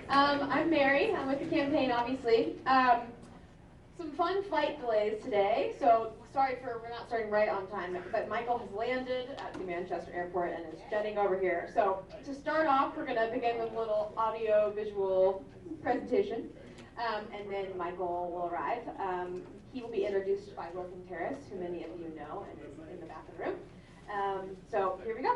I'm Mary. I'm with the campaign, obviously. Some fun flight delays today, so we're not starting right on time, but Michael has landed at the Manchester airport and is jetting over here. So to start off, we're going to begin with a little audio-visual presentation, and then Michael will arrive. He will be introduced by Wilton Terrace, who many of you know and is in the back of the room. So here we go.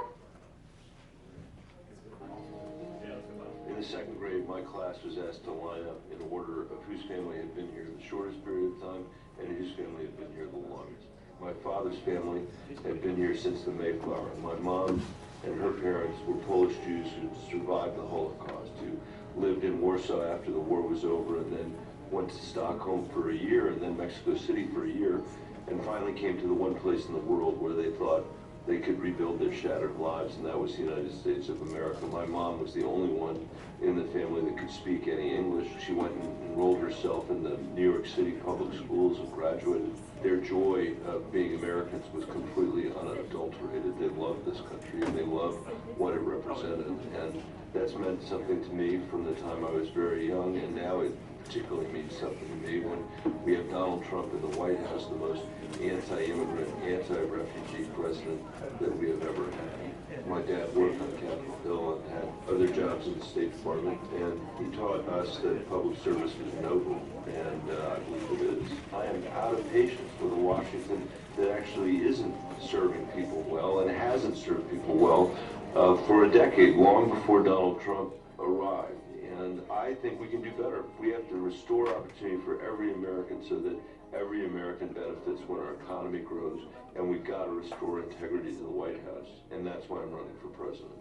In the second grade, my class was asked to line up in order of whose family had been here the shortest period of time and whose family had been here the longest. My father's family had been here since the Mayflower. My mom and her parents were Polish Jews who survived the Holocaust, who lived in Warsaw after the war was over and then went to Stockholm for a year and then Mexico City for a year and finally came to the one place in the world where they thought they could rebuild their shattered lives, and that was the United States of America. My mom was the only one in the family that could speak any English. She went and enrolled herself in the New York City public schools and graduated. Their joy of being Americans was completely unadulterated. They loved this country and they loved what it represented, and that's meant something to me from the time I was very young, and now it particularly means something to me when we have Donald Trump in the White House, the most anti-immigrant, anti-refugee president that we have ever had. My dad worked on Capitol Hill and had other jobs in the State Department, and he taught us that public service was noble, and I believe it is. I am out of patience with a Washington that actually isn't serving people well and hasn't served people well for a decade, long before Donald Trump arrived. And I think we can do better. We have to restore opportunity for every American so that every American benefits when our economy grows, and we've got to restore integrity to the White House, and that's why I'm running for president.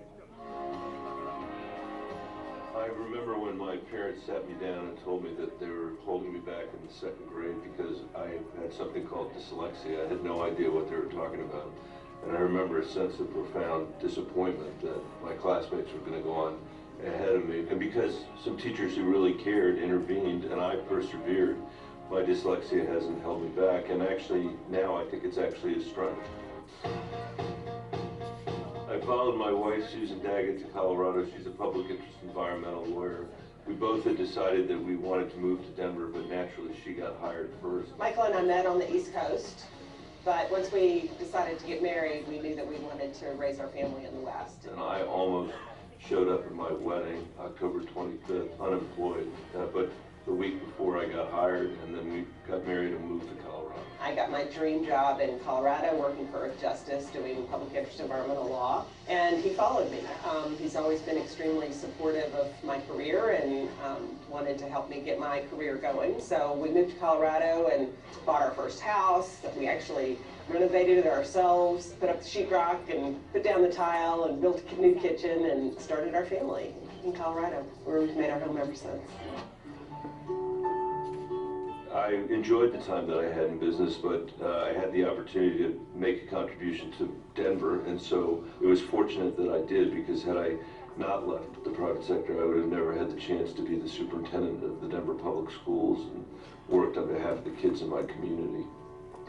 I remember when my parents sat me down and told me that they were holding me back in the second grade because I had something called dyslexia. I had no idea what they were talking about. And I remember a sense of profound disappointment that my classmates were going to go on ahead of me. And because some teachers who really cared intervened and I persevered, my dyslexia hasn't held me back. And actually, now I think it's actually a strength. I followed my wife, Susan Daggett, to Colorado. She's a public interest environmental lawyer. We both had decided that we wanted to move to Denver, but naturally she got hired first. Michael and I met on the East Coast, but once we decided to get married, we knew that we wanted to raise our family in the West. And I almost showed up at my wedding, October 25th, unemployed, but the week before I got hired, and then we got married and moved to Colorado. I got my dream job in Colorado working for Earth Justice, doing public interest environmental law, and he followed me. He's always been extremely supportive of my career and wanted to help me get my career going. So we moved to Colorado and bought our first house. We actually renovated it ourselves, put up the sheetrock and put down the tile and built a new kitchen and started our family in Colorado, where we've made our home ever since. I enjoyed the time that I had in business, but I had the opportunity to make a contribution to Denver, and so it was fortunate that I did, because had I not left the private sector, I would have never had the chance to be the superintendent of the Denver Public Schools and worked on behalf of the kids in my community.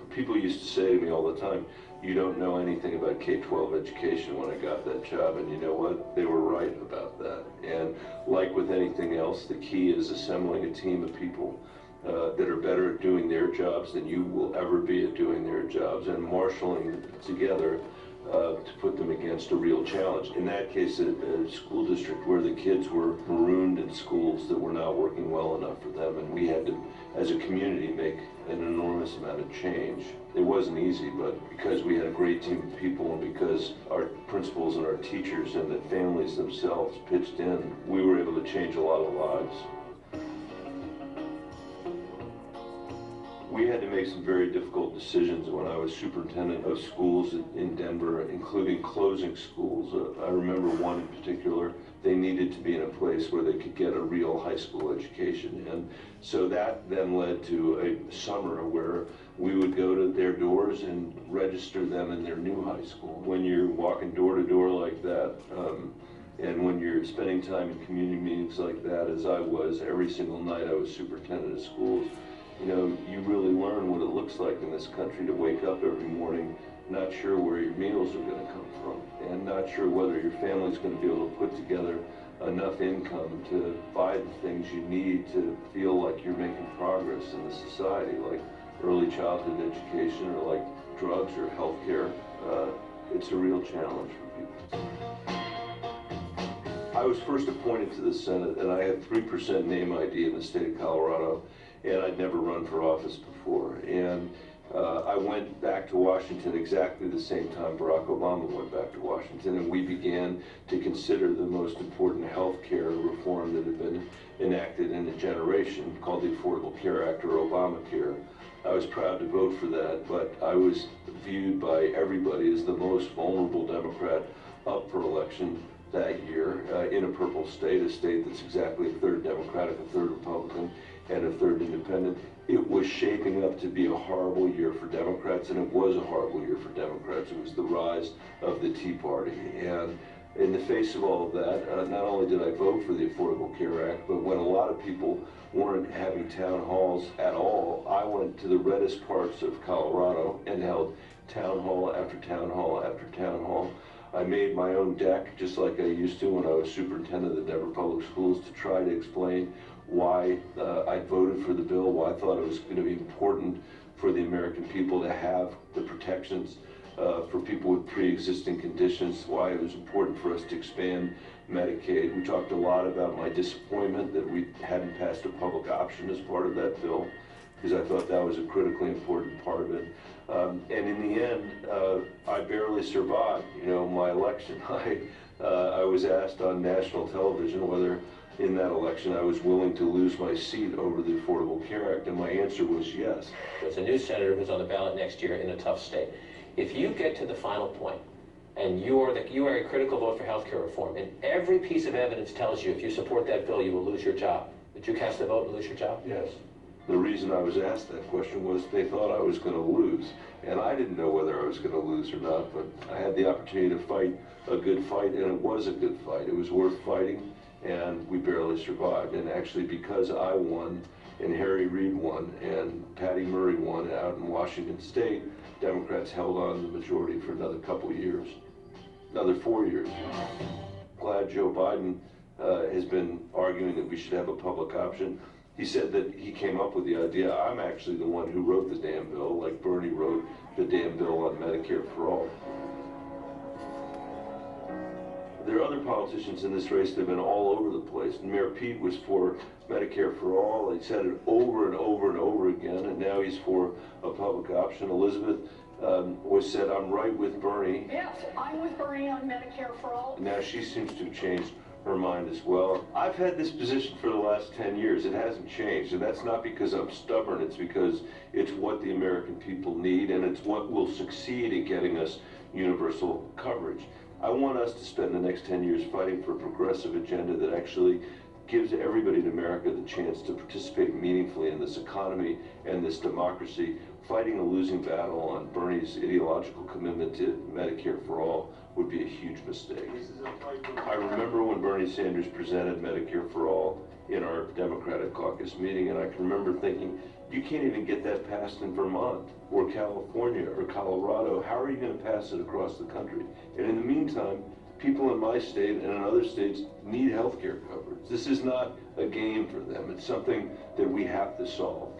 People used to say to me all the time, "You don't know anything about K-12 education," when I got that job, and you know what? They were right about that. And like with anything else, the key is assembling a team of people that are better at doing their jobs than you will ever be at doing their jobs, and marshaling them together to put them against a real challenge. In that case, a school district where the kids were marooned in schools that were not working well enough for them, and we had to, as a community, make an enormous amount of change. It wasn't easy, but because we had a great team of people and because our principals and our teachers and the families themselves pitched in, we were able to change a lot of lives. We had to make some very difficult decisions when I was superintendent of schools in Denver, including closing schools. I remember one in particular. They needed to be in a place where they could get a real high school education. And so that then led to a summer where we would go to their doors and register them in their new high school. When you're walking door to door like that, and when you're spending time in community meetings like that, as I was, every single night I was superintendent of schools, you know, you really learn what it looks like in this country to wake up every morning not sure where your meals are going to come from, and not sure whether your family's going to be able to put together enough income to buy the things you need to feel like you're making progress in the society, like early childhood education or like drugs or health care. It's a real challenge for people. I was first appointed to the Senate, and I had 3% name ID in the state of Colorado, and I'd never run for office before. And I went back to Washington exactly the same time Barack Obama went back to Washington, and we began to consider the most important health care reform that had been enacted in a generation, called the Affordable Care Act, or Obamacare. I was proud to vote for that, but I was viewed by everybody as the most vulnerable Democrat up for election that year in a purple state, a state that's exactly a third Democratic, a third Republican, and a third independent. It was shaping up to be a horrible year for Democrats, and it was a horrible year for Democrats. It was the rise of the Tea Party. And in the face of all of that, not only did I vote for the Affordable Care Act, but when a lot of people weren't having town halls at all, I went to the reddest parts of Colorado and held town hall after town hall after town hall. I made my own deck, just like I used to when I was superintendent of the Denver Public Schools, to try to explain why I voted for the bill, why I thought it was going to be important for the American people to have the protections for people with pre-existing conditions, why it was important for us to expand Medicaid. We talked a lot about my disappointment that we hadn't passed a public option as part of that bill, because I thought that was a critically important part of it. And in the end, I barely survived, my election. I was asked on national television whether in that election I was willing to lose my seat over the Affordable Care Act, and my answer was yes. There's a new senator who's on the ballot next year in a tough state. If you get to the final point, and you are a critical vote for health care reform, and every piece of evidence tells you if you support that bill, you will lose your job, would you cast the vote and lose your job? Yes. The reason I was asked that question was they thought I was going to lose, and I didn't know whether I was going to lose or not, but I had the opportunity to fight a good fight, and it was a good fight. It was worth fighting, and we barely survived. And actually, because I won, and Harry Reid won, and Patty Murray won out in Washington State, Democrats held on to the majority for another couple of years, another 4 years. Glad Joe Biden has been arguing that we should have a public option. He said that he came up with the idea. I'm actually the one who wrote the damn bill, like Bernie wrote the damn bill on Medicare for all. There are other politicians in this race that have been all over the place. Mayor Pete was for Medicare for all. He said it over and over and over again, and now he's for a public option. Elizabeth was said, I'm right with Bernie. Yes, I'm with Bernie on Medicare for all. Now she seems to have changed her mind as well. I've had this position for the last 10 years. It hasn't changed, and that's not because I'm stubborn. It's because it's what the American people need, and it's what will succeed in getting us universal coverage. I want us to spend the next 10 years fighting for a progressive agenda that actually gives everybody in America the chance to participate meaningfully in this economy and this democracy. Fighting a losing battle on Bernie's ideological commitment to Medicare for all would be a huge mistake. I remember when Bernie Sanders presented Medicare for all in our Democratic caucus meeting, and I can remember thinking, you can't even get that passed in Vermont or California or Colorado. How are you going to pass it across the country? And in the meantime, people in my state and in other states need health care coverage. This is not a game for them. It's something that we have to solve.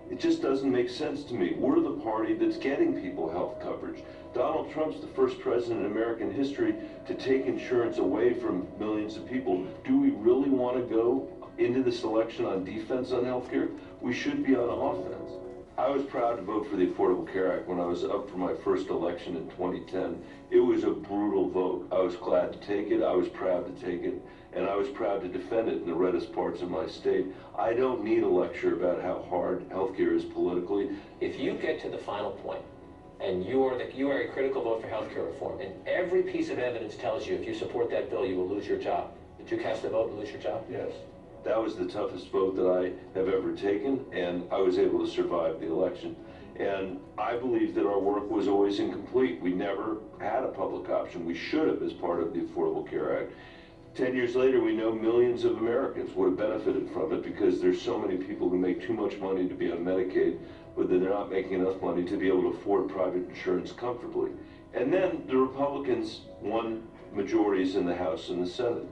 It just doesn't make sense to me. We're the party that's getting people health coverage. Donald Trump's the first president in American history to take insurance away from millions of people. Do we really want to go into this election on defense on health care? We should be on offense. I was proud to vote for the Affordable Care Act when I was up for my first election in 2010. It was a brutal vote. I was glad to take it. I was proud to take it. And I was proud to defend it in the reddest parts of my state. I don't need a lecture about how hard healthcare is politically. If you get to the final point, and you are a critical vote for health care reform, and every piece of evidence tells you if you support that bill, you will lose your job, would you cast the vote and lose your job? Yes. That was the toughest vote that I have ever taken, and I was able to survive the election. And I believe that our work was always incomplete. We never had a public option. We should have as part of the Affordable Care Act. 10 years later, we know millions of Americans would have benefited from it because there's so many people who make too much money to be on Medicaid, but they're not making enough money to be able to afford private insurance comfortably. And then the Republicans won majorities in the House and the Senate.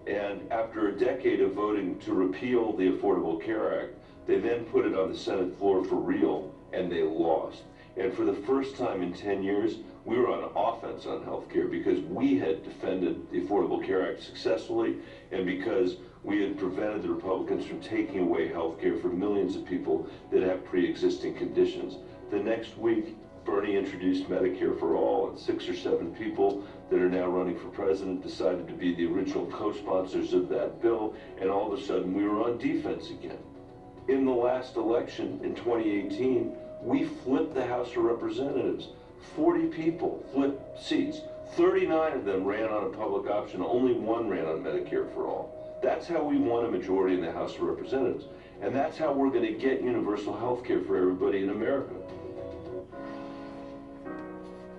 And after a decade of voting to repeal the Affordable Care Act, they then put it on the Senate floor for real, and they lost. And for the first time in 10 years, we were on offense on health care because we had defended the Affordable Care Act successfully, and because we had prevented the Republicans from taking away health care for millions of people that have pre-existing conditions. The next week, Bernie introduced Medicare for All, and 6 or 7 people that are now running for president decided to be the original co-sponsors of that bill, and all of a sudden we were on defense again. In the last election in 2018, we flipped the House of Representatives. 40 people flipped seats. 39 of them ran on a public option. Only 1 ran on Medicare for All. That's how we won a majority in the House of Representatives. And that's how we're going to get universal health care for everybody in America.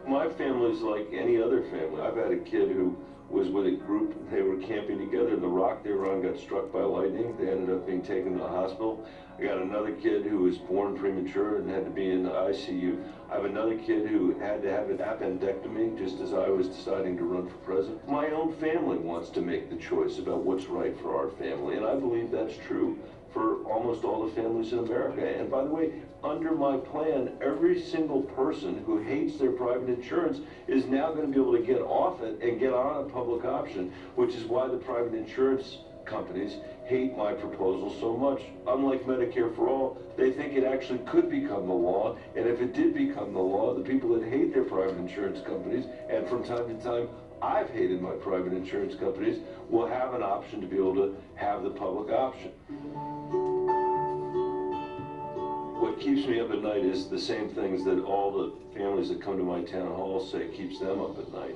My family's like any other family. I've had a kid who was with a group, they were camping together, and the rock they were on got struck by lightning. They ended up being taken to the hospital. I got another kid who was born premature and had to be in the ICU. I have another kid who had to have an appendectomy just as I was deciding to run for president. My own family wants to make the choice about what's right for our family, and I believe that's true for almost all the families in America. And by the way, under my plan, every single person who hates their private insurance is now going to be able to get off it and get on a public option, which is why the private insurance companies hate my proposal so much. Unlike Medicare for All, they think it actually could become the law, and if it did become the law, the people that hate their private insurance companies, and from time to time I've hated my private insurance companies, will have an option to be able to have the public option. What keeps me up at night is the same things that all the families that come to my town hall say keeps them up at night.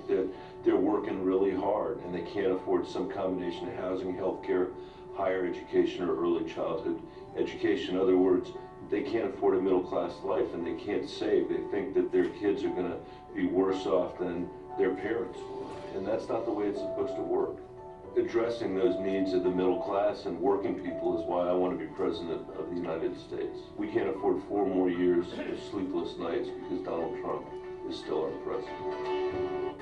They're working really hard and they can't afford some combination of housing, health care, higher education, or early childhood education. In other words, they can't afford a middle-class life and they can't save. They think that their kids are going to be worse off than their parents were, and that's not the way it's supposed to work. Addressing those needs of the middle class and working people is why I want to be president of the United States. We can't afford 4 more years of sleepless nights because Donald Trump is still our president.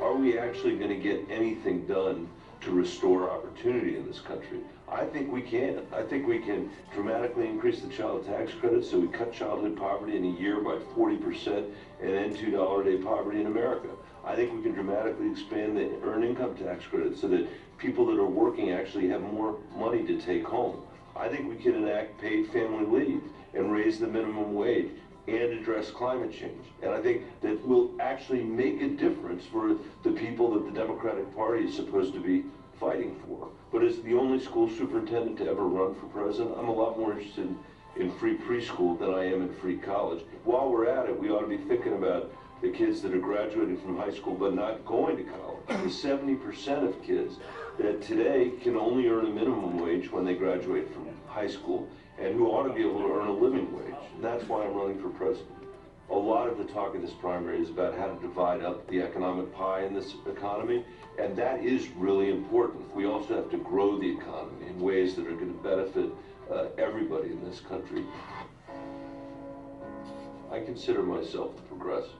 Are we actually going to get anything done to restore opportunity in this country? I think we can. I think we can dramatically increase the child tax credit so we cut childhood poverty in a year by 40% and end $2 a day poverty in America. I think we can dramatically expand the earned income tax credit so that people that are working actually have more money to take home. I think we can enact paid family leave and raise the minimum wage and address climate change. And I think that will actually make a difference for the people that the Democratic Party is supposed to be fighting for. But as the only school superintendent to ever run for president, I'm a lot more interested in free preschool than I am in free college. While we're at it, we ought to be thinking about the kids that are graduating from high school but not going to college. The 70% of kids that today can only earn a minimum wage when they graduate from high school and who ought to be able to earn a living wage. And that's why I'm running for president. A lot of the talk in this primary is about how to divide up the economic pie in this economy, and that is really important. We also have to grow the economy in ways that are going to benefit everybody in this country. I consider myself a progressive.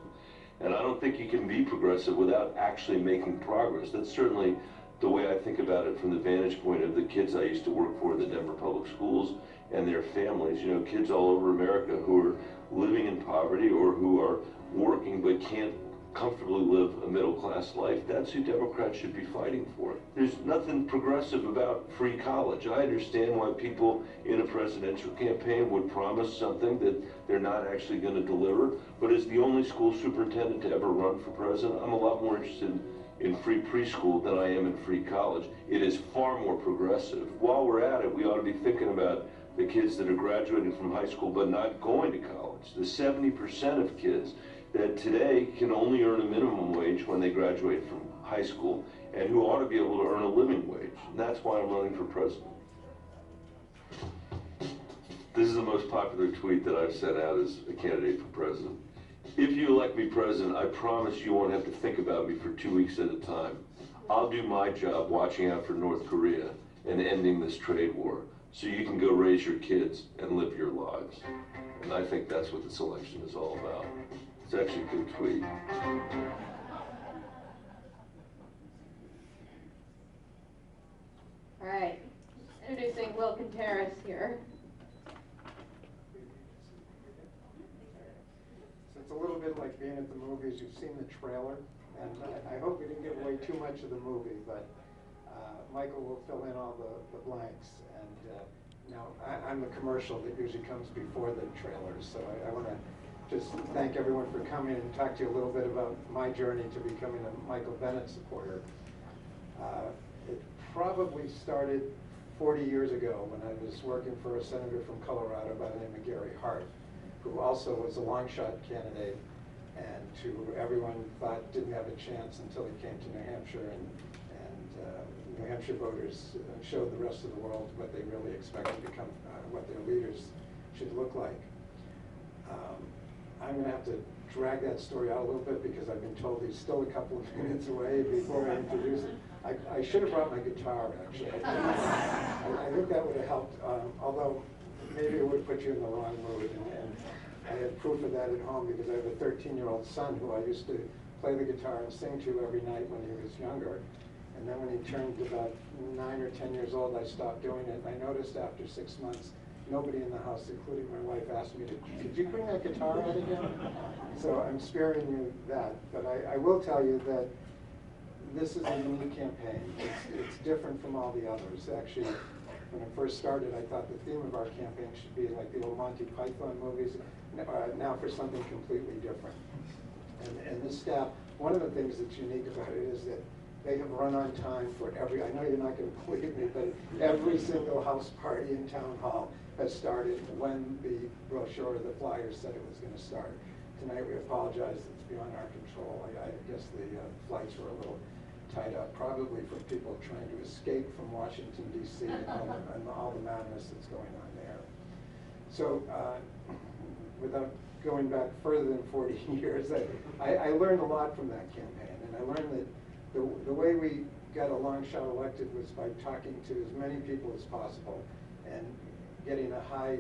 And I don't think you can be progressive without actually making progress. That's certainly the way I think about it from the vantage point of the kids I used to work for in the Denver Public Schools and their families. You know, kids all over America who are living in poverty or who are working but can't comfortably live a middle-class life. That's who Democrats should be fighting for. There's nothing progressive about free college. I understand why people in a presidential campaign would promise something that they're not actually going to deliver, but as the only school superintendent to ever run for president, I'm a lot more interested in free preschool than I am in free college. It is far more progressive. While we're at it, we ought to be thinking about the kids that are graduating from high school but not going to college. The 70% of kids that today can only earn a minimum wage when they graduate from high school and who ought to be able to earn a living wage. And that's why I'm running for president. This is the most popular tweet that I've sent out as a candidate for president. If you elect me president, I promise you won't have to think about me for 2 weeks at a time. I'll do my job watching out for North Korea and ending this trade war so you can go raise your kids and live your lives. And I think that's what this election is all about. It's actually a good tweet. Wilkin Terrace here. So it's a little bit like being at the movies. You've seen the trailer, and I hope we didn't give away too much of the movie, but Michael will fill in all the blanks. And now I'm the commercial that usually comes before the trailers, so I want to just thank everyone for coming and talk to you a little bit about my journey to becoming a Michael Bennet supporter. It probably started 40 years ago when I was working for a senator from Colorado by the name of Gary Hart, who also was a long shot candidate and who everyone thought didn't have a chance until he came to New Hampshire, and New Hampshire voters showed the rest of the world what they really expected to come, what their leaders should look like. I'm going to have to drag that story out a little bit because I've been told he's still a couple of minutes away before I introduce him. I should have brought my guitar, actually. I think that would have helped, although maybe it would put you in the wrong mood. And I have proof of that at home because I have a 13-year-old son who I used to play the guitar and sing to every night when he was younger. And then when he turned about 9 or 10 years old, I stopped doing it. And I noticed after 6 months, nobody in the house, including my wife, asked me, could you bring that guitar out again? So I'm sparing you that. But I will tell you that this is a unique campaign. It's different from all the others. Actually, when I first started, I thought the theme of our campaign should be like the old Monty Python movies, now for something completely different. And this staff, one of the things that's unique about it is that they have run on time for every, I know you're not going to believe me, but every single house party in town hall has started when the brochure or the flyer said it was going to start. Tonight we apologize, it's beyond our control. I guess the flights were a little tied up, probably from people trying to escape from Washington, D.C. and all the madness that's going on there. So without going back further than 40 years, I learned a lot from that campaign, and I learned that the way we got a long shot elected was by talking to as many people as possible and getting a high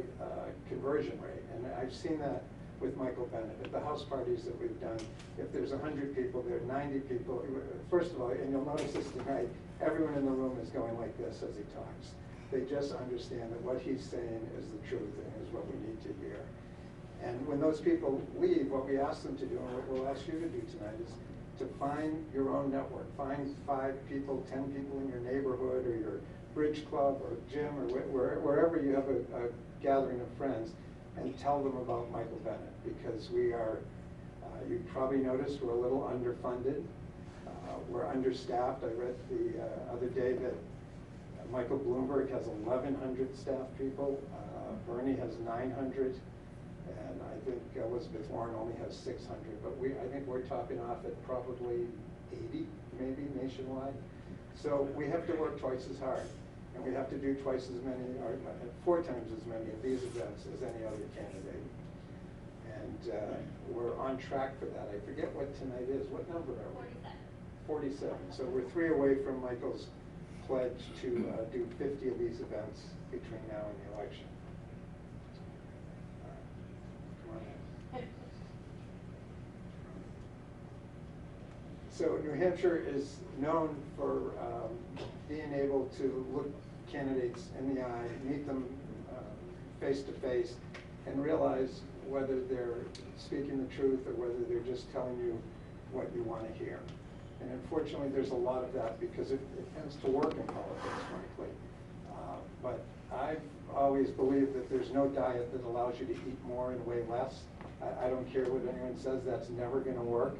conversion rate. And I've seen that with Michael Bennet. At the house parties that we've done, if there's 100 people, there are 90 people. First of all, and you'll notice this tonight, everyone in the room is going like this as he talks. They just understand that what he's saying is the truth and is what we need to hear. And when those people leave, what we ask them to do, and what we'll ask you to do tonight, is to find your own network. Find 5 people, 10 people in your neighborhood or your bridge club or gym or wherever you have a gathering of friends, and tell them about Michael Bennet, because we are, you probably noticed, we're a little underfunded. We're understaffed. I read the other day that Michael Bloomberg has 1,100 staff people. Bernie has 900. And I think Elizabeth Warren only has 600, but I think we're topping off at probably 80, maybe nationwide. So we have to work twice as hard, and we have to do twice as many, or 4 times as many of these events as any other candidate. And we're on track for that. I forget what tonight is. What number are we? 47. So we're 3 away from Michael's pledge to do 50 of these events between now and the election. So New Hampshire is known for being able to look candidates in the eye, meet them face to face, and realize whether they're speaking the truth or whether they're just telling you what you want to hear. And unfortunately, there's a lot of that because it tends to work in politics, frankly. But I've always believed that there's no diet that allows you to eat more and weigh less. I don't care what anyone says, that's never going to work.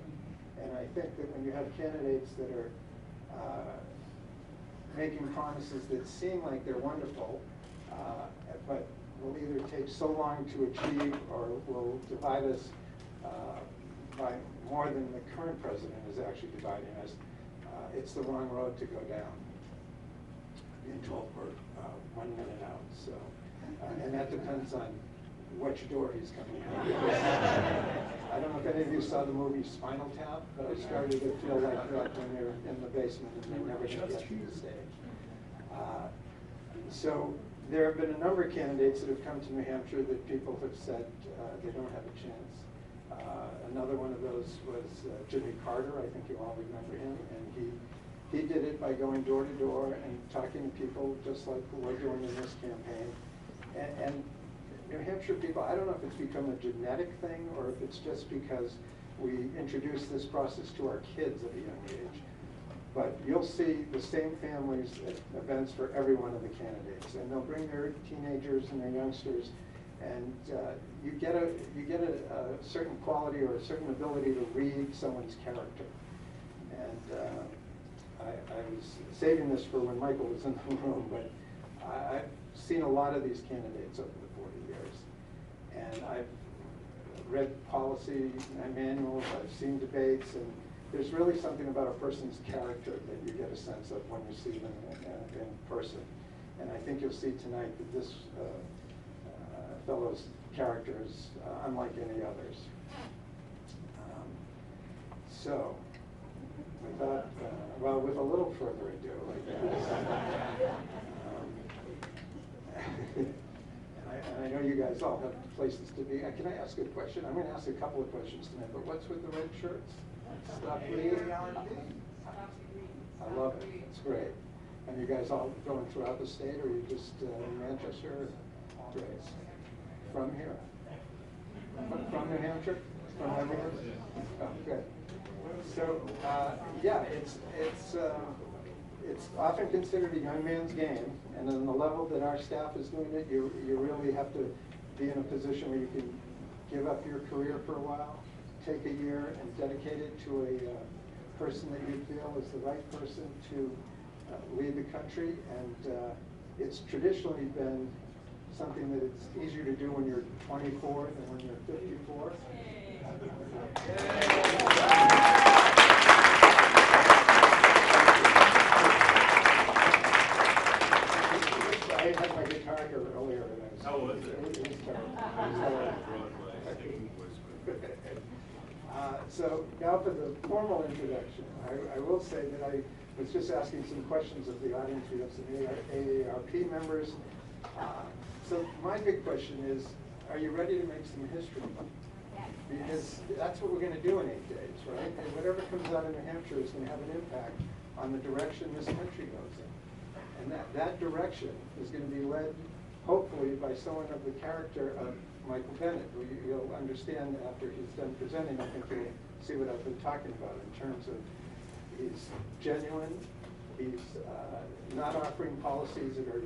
And I think that when you have candidates that are making promises that seem like they're wonderful, but will either take so long to achieve or will divide us by more than the current president is actually dividing us, it's the wrong road to go down. Being told we're 1 minute out, so, and that depends on which door he's coming out. I don't know if any of you saw the movie Spinal Tap, but I started to feel like that when you're in the basement and you're never going to get to the stage. So there have been a number of candidates that have come to New Hampshire that people have said they don't have a chance. Another one of those was Jimmy Carter. I think you all remember him, and he He did it by going door to door and talking to people just like we're doing in this campaign. And New Hampshire people, I don't know if it's become a genetic thing or if it's just because we introduced this process to our kids at a young age. But you'll see the same families at events for every one of the candidates, and they'll bring their teenagers and their youngsters, and you get a certain quality or a certain ability to read someone's character. And I was saving this for when Michael was in the room, but I've seen a lot of these candidates over the 40 years, and I've read policy manuals, I've seen debates, and there's really something about a person's character that you get a sense of when you see them in person. And I think you'll see tonight that this fellow's character is unlike any others. So, without, well, with a little further ado, I guess. And I know you guys all have places to be. Can I ask a question? I'm going to ask a couple of questions tonight, but what's with the red shirts? Stop reading. I love it. It's great. And you guys all going throughout the state, or are you just in Manchester? Great. From here? From New Hampshire? From everywhere? Oh, good. So, yeah, it's often considered a young man's game, and on the level that our staff is doing it, you really have to be in a position where you can give up your career for a while, take a year and dedicate it to a person that you feel is the right person to lead the country. And it's traditionally been something that it's easier to do when you're 24 than when you're 54. I had my guitar here earlier. And How was it? It was terrible. So now for the formal introduction, I will say that I was just asking some questions of the audience. We have some AARP members. So my big question is, are you ready to make some history? Because that's what we're going to do in 8 days, right? And whatever comes out of New Hampshire is going to have an impact on the direction this country goes in. And that direction is going to be led, hopefully, by someone of the character of Michael Bennet, who you'll understand after he's done presenting. I think you'll see what I've been talking about in terms of he's genuine, he's not offering policies that are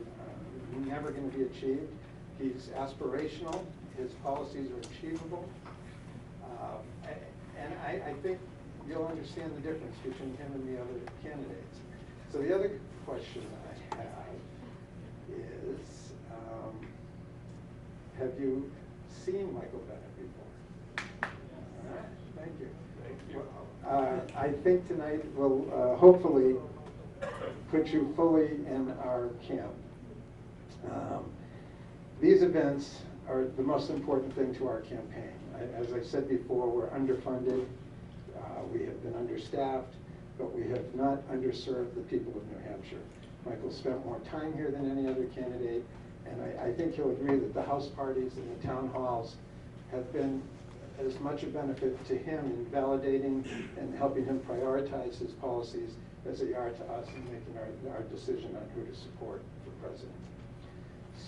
never going to be achieved, he's aspirational, his policies are achievable, and I think you'll understand the difference between him and the other candidates. So the other question I have is, have you seen Michael Bennet before? All right, thank you. Thank you. I think tonight will hopefully put you fully in our camp. These events are the most important thing to our campaign. As I said before, we're underfunded, we have been understaffed, but we have not underserved the people of New Hampshire. Michael spent more time here than any other candidate, and I think he'll agree that the house parties and the town halls have been as much a benefit to him in validating and helping him prioritize his policies as they are to us in making our decision on who to support for president.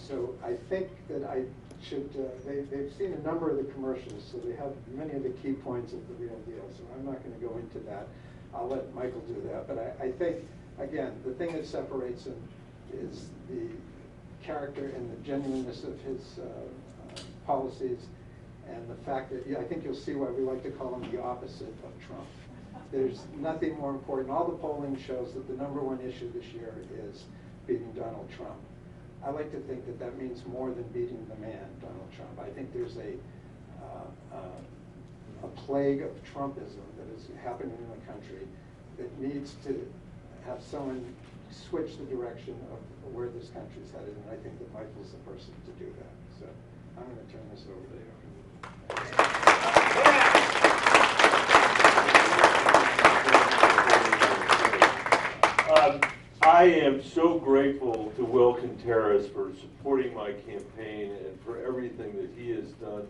So I think that I should, they've seen a number of the commercials, so they have many of the key points of the real deal, so I'm not going to go into that. I'll let Michael do that, but I think, again, the thing that separates him is the character and the genuineness of his policies, and the fact that, I think you'll see why we like to call him the opposite of Trump. There's nothing more important. All the polling shows that the #1 issue this year is beating Donald Trump. I like to think that that means more than beating the man, Donald Trump. I think there's a plague of Trumpism that is happening in the country that needs to have someone switch the direction of where this country's headed, and I think that Michael's the person to do that. So I'm going to turn this over to you. I am so grateful to Will Contreras for supporting my campaign and for everything that he has done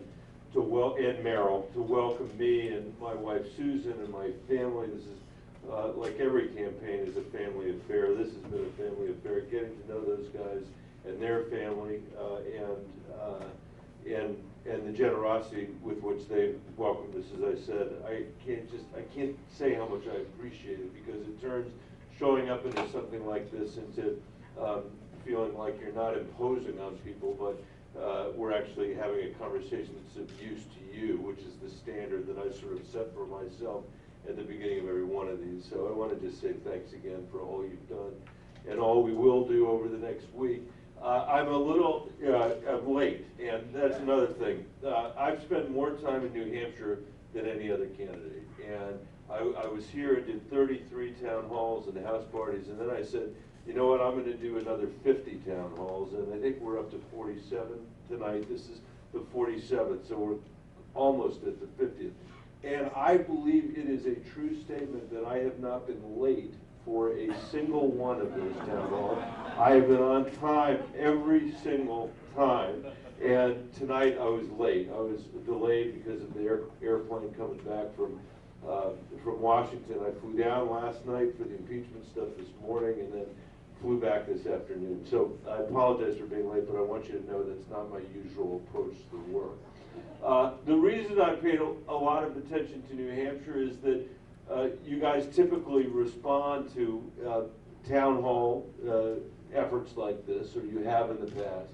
and Merrill, to welcome me and my wife Susan and my family. This is like every campaign is a family affair. This has been a family affair, getting to know those guys and their family, and the generosity with which they've welcomed us. As I said, I can't say how much I appreciate it, because it turns showing up into something like this into feeling like you're not imposing on people, but we're actually having a conversation that's of use to you, which is the standard that I sort of set for myself at the beginning of every one of these. So I want to just say thanks again for all you've done and all we will do over the next week. I'm a little I'm late, and that's another thing. I've spent more time in New Hampshire than any other candidate, and I was here and did 33 town halls and house parties, and then I said, you know what, I'm going to do another 50 town halls, and I think we're up to 47 tonight. This is the 47th, so we're almost at the 50th. And I believe it is a true statement that I have not been late for a single one of those town halls. I have been on time every single time, and tonight I was late. I was delayed because of the airplane coming back from Washington. I flew down last night for the impeachment stuff this morning, and then flew back this afternoon. So I apologize for being late, but I want you to know that's not my usual approach to the work. The reason I paid a lot of attention to New Hampshire is that you guys typically respond to town hall efforts like this, or you have in the past.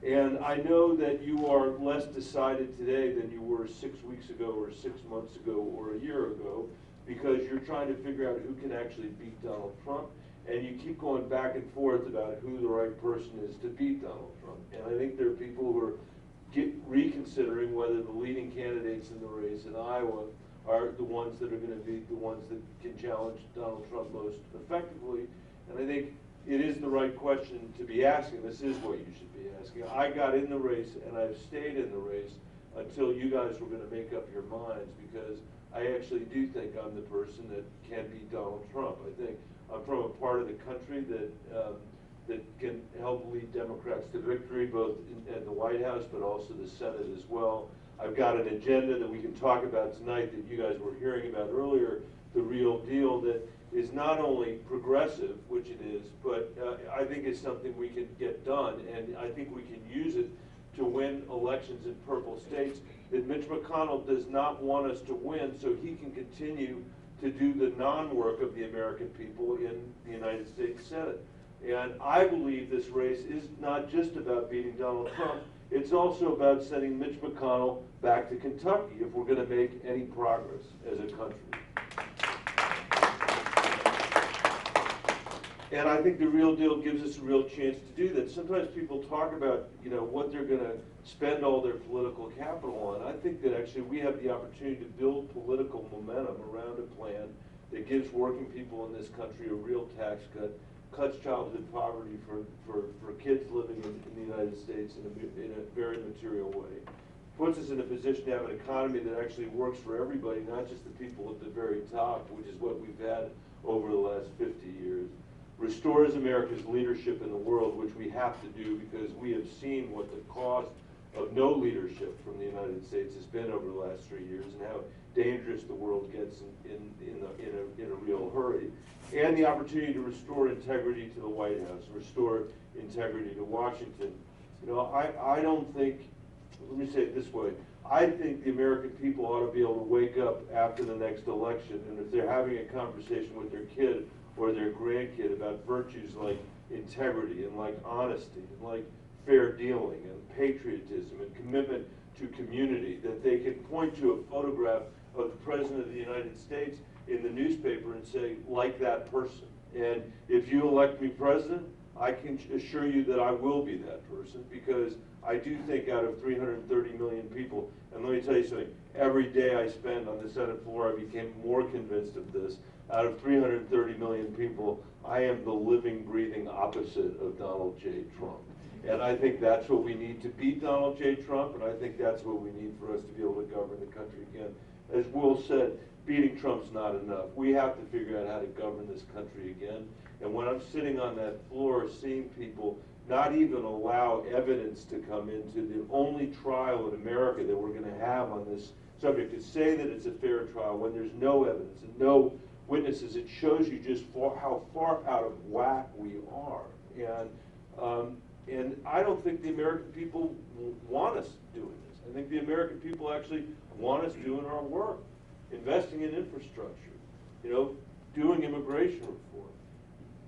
And I know that you are less decided today than you were 6 weeks ago, or 6 months ago, or a year ago, because you're trying to figure out who can actually beat Donald Trump. And you keep going back and forth about who the right person is to beat Donald Trump. And I think there are people who are reconsidering whether the leading candidates in the race in Iowa are the ones that are going to be the ones that can challenge Donald Trump most effectively. And I think it is the right question to be asking. This is what you should be asking. I got in the race, and I've stayed in the race until you guys were going to make up your minds, because I actually do think I'm the person that can beat Donald Trump. I think I'm from a part of the country that can help lead Democrats to victory, both at the White House, but also the Senate as well. I've got an agenda that we can talk about tonight that you guys were hearing about earlier, the real deal, that is not only progressive, which it is, but I think it's something we can get done, and I think we can use it to win elections in purple states that Mitch McConnell does not want us to win, so he can continue to do the non-work of the American people in the United States Senate. And I believe this race is not just about beating Donald Trump, it's also about sending Mitch McConnell back to Kentucky if we're going to make any progress as a country. And I think the real deal gives us a real chance to do that. Sometimes people talk about, you know, what they're going to spend all their political capital on. I think that actually we have the opportunity to build political momentum around a plan that gives working people in this country a real tax cut, cuts childhood poverty for kids living in the United States in a very material way, puts us in a position to have an economy that actually works for everybody, not just the people at the very top, which is what we've had over the last 50 years. Restores America's leadership in the world, which we have to do because we have seen what the cost of no leadership from the United States has been over the last 3 years, and how dangerous the world gets in a real hurry. And the opportunity to restore integrity to the White House, restore integrity to Washington. You know, I don't think, let me say it this way, I think the American people ought to be able to wake up after the next election, and if they're having a conversation with their kid or their grandkid about virtues like integrity and like honesty and like fair dealing and patriotism and commitment to community, that they can point to a photograph of the President of the United States in the newspaper and say, like that person. And if you elect me president, I can assure you that I will be that person, because I do think out of 330 million people, and let me tell you something, every day I spend on the Senate floor, I became more convinced of this. Out of 330 million people, I am the living, breathing opposite of Donald J. Trump. And I think that's what we need to beat Donald J. Trump, and I think that's what we need for us to be able to govern the country again. As Will said, beating Trump's not enough. We have to figure out how to govern this country again. And when I'm sitting on that floor seeing people not even allow evidence to come into the only trial in America that we're going to have on this subject, to say that it's a fair trial when there's no evidence and no witnesses, it shows you just how far out of whack we are. And I don't think the American people want us doing this. I think the American people actually want us doing our work, investing in infrastructure, you know, doing immigration reform,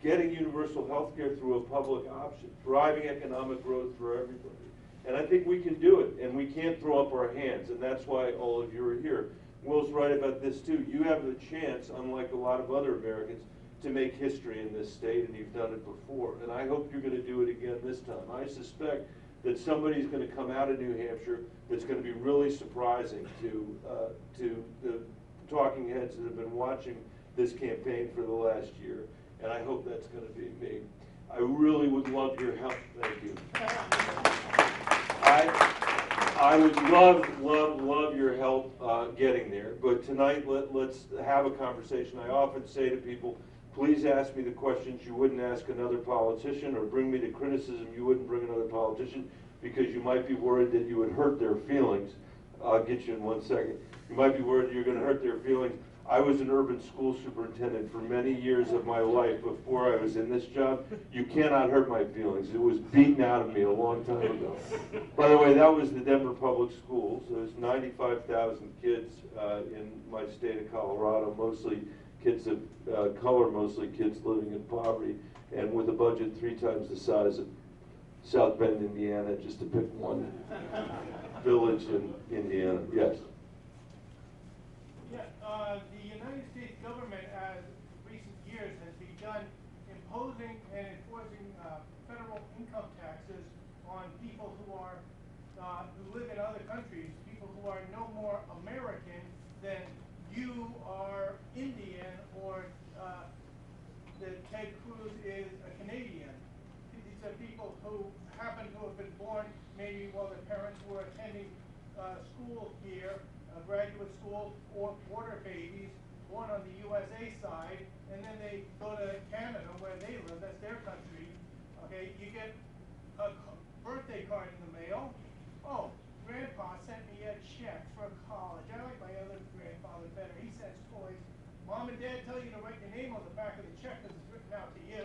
getting universal health care through a public option, driving economic growth for everybody. And I think we can do it, and we can't throw up our hands, and that's why all of you are here. Will's right about this too. You have the chance, unlike a lot of other Americans, to make history in this state, and you've done it before. And I hope you're going to do it again this time. I suspect that somebody's going to come out of New Hampshire that's going to be really surprising to the talking heads that have been watching this campaign for the last year. And I hope that's going to be me. I really would love your help. Thank you. I would love your help getting there. But tonight, let's have a conversation. I often say to people, please ask me the questions you wouldn't ask another politician, or bring me the criticism you wouldn't bring another politician, because you might be worried that you would hurt their feelings. I'll get you in 1 second. You might be worried that you're going to hurt their feelings. I was an urban school superintendent for many years of my life before I was in this job. You cannot hurt my feelings. It was beaten out of me a long time ago. By the way, that was the Denver Public Schools. There's 95,000 kids in my state of Colorado, mostly kids of color, mostly kids living in poverty, and with a budget 3 times the size of South Bend, Indiana, just to pick one village in Indiana. Yes? Yeah, the United States government, as recent years, has begun imposing and enforcing federal income taxes on people who live in other countries, people who are no more American than you are Indian, or that Ted Cruz is a Canadian. These are people who happen to have been born maybe while their parents were attending school here, graduate school, or border babies born on the USA side, and then they go to Canada where they live, that's their country. Okay, you get a birthday card in the mail. Oh, Grandpa sent me a check for college. I like my other grandfather better. He sends toys. Mom and Dad tell you to write your name on the back of the check because it's written out to you,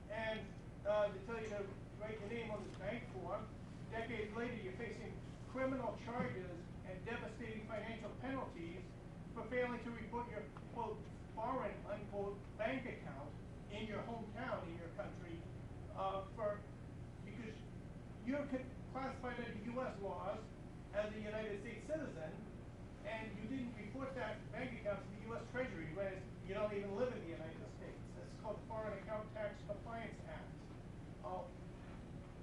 and they tell you to write your name on this bank form. Decades later, you're facing criminal charges and devastating financial penalties for failing to report your, quote, foreign, unquote, bank account in your hometown, in your country, because you're classified under U.S. laws as a United States citizen, and you didn't report that bank account to the U.S. Treasury, whereas you don't even live in the United States. That's called the Foreign Account Tax Compliance Act.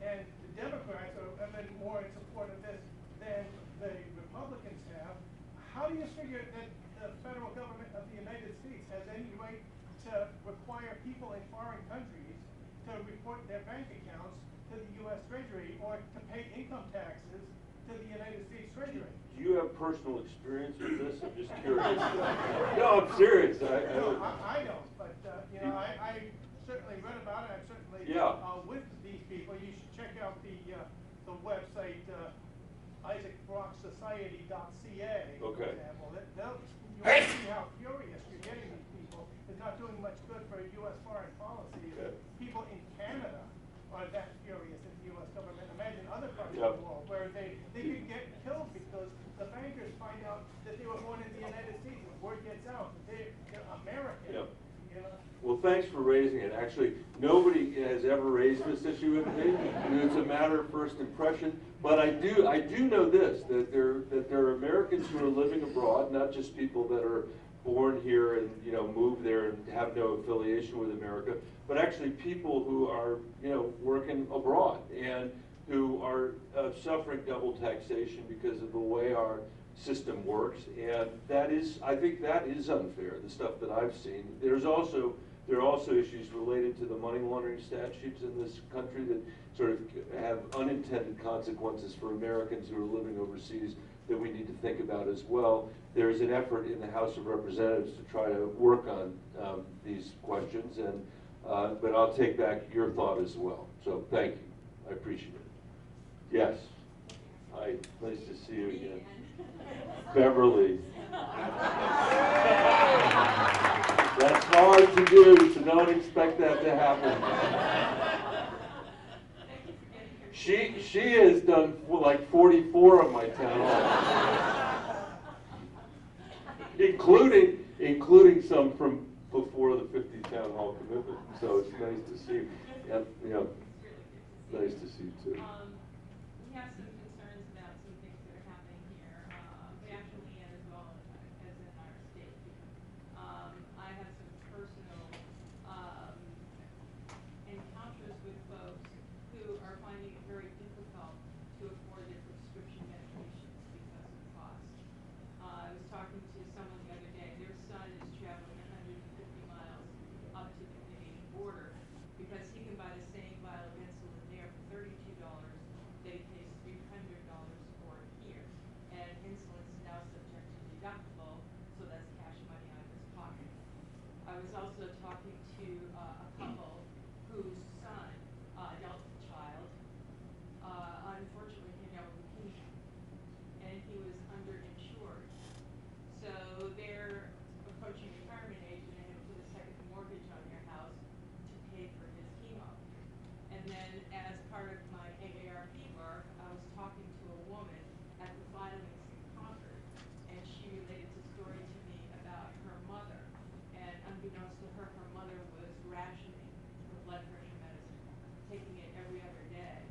And the Democrats have been more in support of this than the Republicans have. How do you figure that the federal government of the United States has any right to require people in foreign countries to report their bank accounts to the U.S. Treasury, or to pay income taxes to the United States Treasury? Do you have personal experience with this? I'm just curious. No, I'm serious. I don't, but you know, I certainly read about it. I'm certainly with these people. You should check out the website IsaacBrockSociety.ca. For example. You'll see how furious you're getting these people. It's not doing much good for U.S. foreign policy. People in Canada are that furious at the U.S. government. Imagine other parts of the world where they could get killed because the bankers find out that they were born in the United States. The word gets out that they're American. You know? Well, thanks for raising it. Actually, nobody has ever raised this issue with me. I mean, it's a matter of first impression. But I do know this, that there are Americans who are living abroad, not just people that are born here and move there and have no affiliation with America, but actually people who are working abroad and who are suffering double taxation because of the way our system works, and I think that is unfair, the stuff that I've seen. There are also issues related to the money laundering statutes in this country that sort of have unintended consequences for Americans who are living overseas that we need to think about as well. There's an effort in the House of Representatives to try to work on these questions, and but I'll take back your thought as well. So thank you. I appreciate it. Yes. Hi. Nice to see you again. Beverly. That's hard to do, so don't expect that to happen. She has done like 44 of my town halls, including some from before the 50 town hall commitment. So it's nice to see. Yep, yeah, nice to see you too. We have some concerns about some things that are happening here, nationally and as well as in our state. I have some personal encounters with folks who are finding it very difficult to afford their prescription medications because of cost. I was talking to someone the other day. Their son is traveling 150 miles up to the Canadian border because he can buy the same vial of insulin there for $32 that he pays $300 for here. And insulin's now subject to deductible, so that's cash money out of his pocket. I was also talking to a couple whose son, adult child, unfortunately he had leukemia, and he was underinsured. So they're approaching retirement age and they have to put a second mortgage on their house to pay for his chemo. And then as part of my AARP work, I was talking to a woman at the filings in Concord, and she related a story to me about her mother. And unbeknownst to her, her mother was rationing her blood pressure medicine, taking it every other day,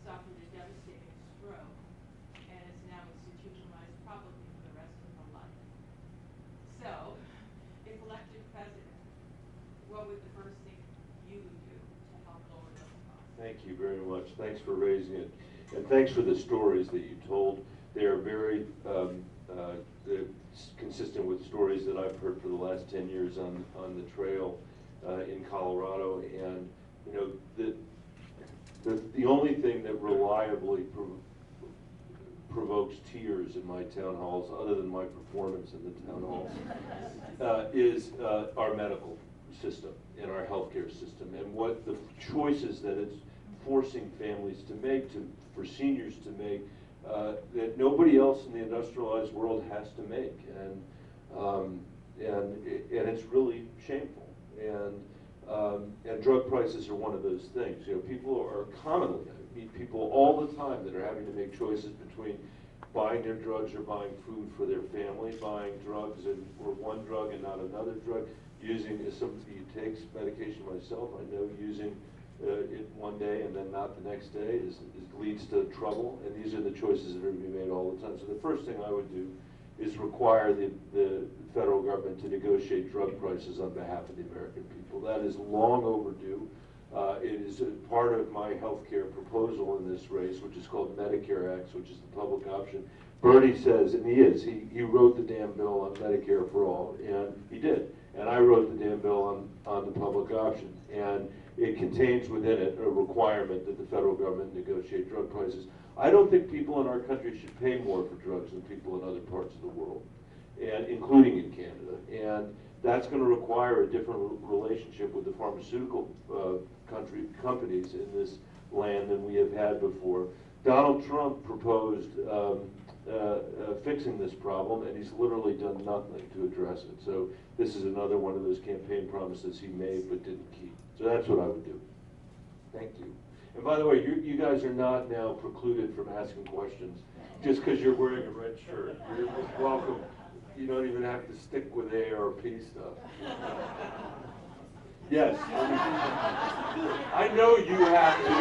suffered a devastating stroke, and is now institutionalized probably for the rest of her life. So, if elected president, what would the first thing you would do to help lower those costs? Thank you very much. Thanks for raising it. And thanks for the stories that you told. They are very they're consistent with stories that I've heard for the last 10 years on the trail in Colorado. And, you know, the only thing that reliably provokes tears in my town halls, other than my performance in the town halls, is our medical system and our healthcare system, and what the choices that it's forcing families to make, for seniors to make, that nobody else in the industrialized world has to make, and it's really shameful. And drug prices are one of those things. You know, people are commonly, I meet people all the time that are having to make choices between buying their drugs or buying food for their family, buying drugs or one drug and not another drug, using, as somebody who takes medication myself, I know using it one day and then not the next day leads to trouble, and these are the choices that are being made all the time. So the first thing I would do is require the federal government to negotiate drug prices on behalf of the American people. That is long overdue. It is a part of my health care proposal in this race, which is called Medicare X, which is the public option. Bernie says, and he wrote the damn bill on Medicare for all, and he did. And I wrote the damn bill on the public option. And it contains within it a requirement that the federal government negotiate drug prices. I don't think people in our country should pay more for drugs than people in other parts of the world, and including in Canada. And that's going to require a different relationship with the pharmaceutical companies in this land than we have had before. Donald Trump proposed fixing this problem, and he's literally done nothing to address it. So this is another one of those campaign promises he made but didn't keep. So that's what I would do. Thank you. And by the way, you guys are not now precluded from asking questions just because you're wearing a red shirt. You're welcome. You don't even have to stick with AARP stuff. Yes. I know you have to.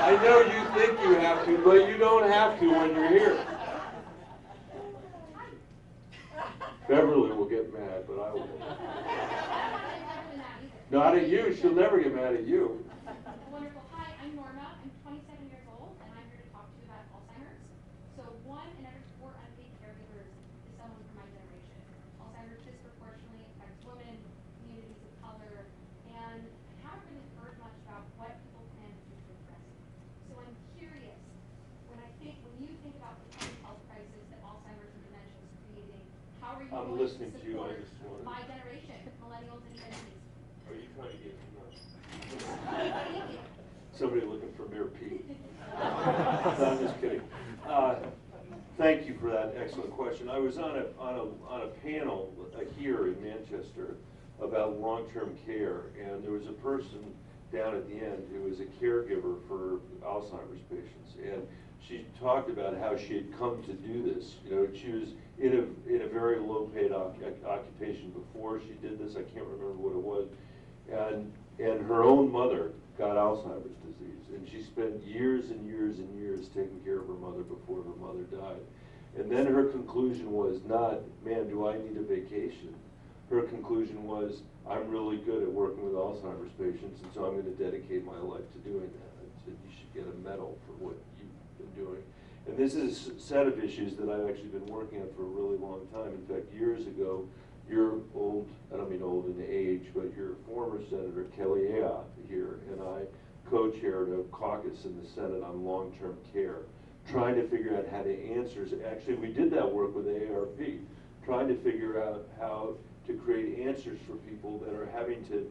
I know you think you have to, but you don't have to when you're here. Beverly will get mad, but I will. Not at you. She'll never get mad at you. Wonderful. Hi, I'm Norma. I'm 27 years old, and I'm here to talk to you about Alzheimer's. So 1 in every 4 unpaid caregivers is someone from my generation. Alzheimer's disproportionately affects women, communities of color, and I haven't really heard much about what people plan to do to address it. So I'm curious, when you think about the public health crisis that Alzheimer's and dementia is creating, how are you going to support my generation, millennials and Gen Zs? Are you trying to get somebody looking for Mayor Pete? No, I'm just kidding. Thank you for that excellent question. I was on a panel here in Manchester about long-term care, and there was a person down at the end who was a caregiver for Alzheimer's patients, and she talked about how she had come to do this. You know, she was in a very low-paid occupation before she did this. I can't remember what it was, and her own mother got Alzheimer's disease, and she spent years and years and years taking care of her mother before her mother died. And then her conclusion was not, man, do I need a vacation? Her conclusion was, I'm really good at working with Alzheimer's patients, and so I'm going to dedicate my life to doing that. I said, you should get a medal for what you've been doing. And this is a set of issues that I've actually been working on for a really long time. In fact, years ago, your old, I don't mean old in age, but your former Senator Kelly Ayotte here and I co-chaired a caucus in the Senate on long-term care, trying to figure out how to answer. Actually, we did that work with AARP, trying to figure out how to create answers for people that are having to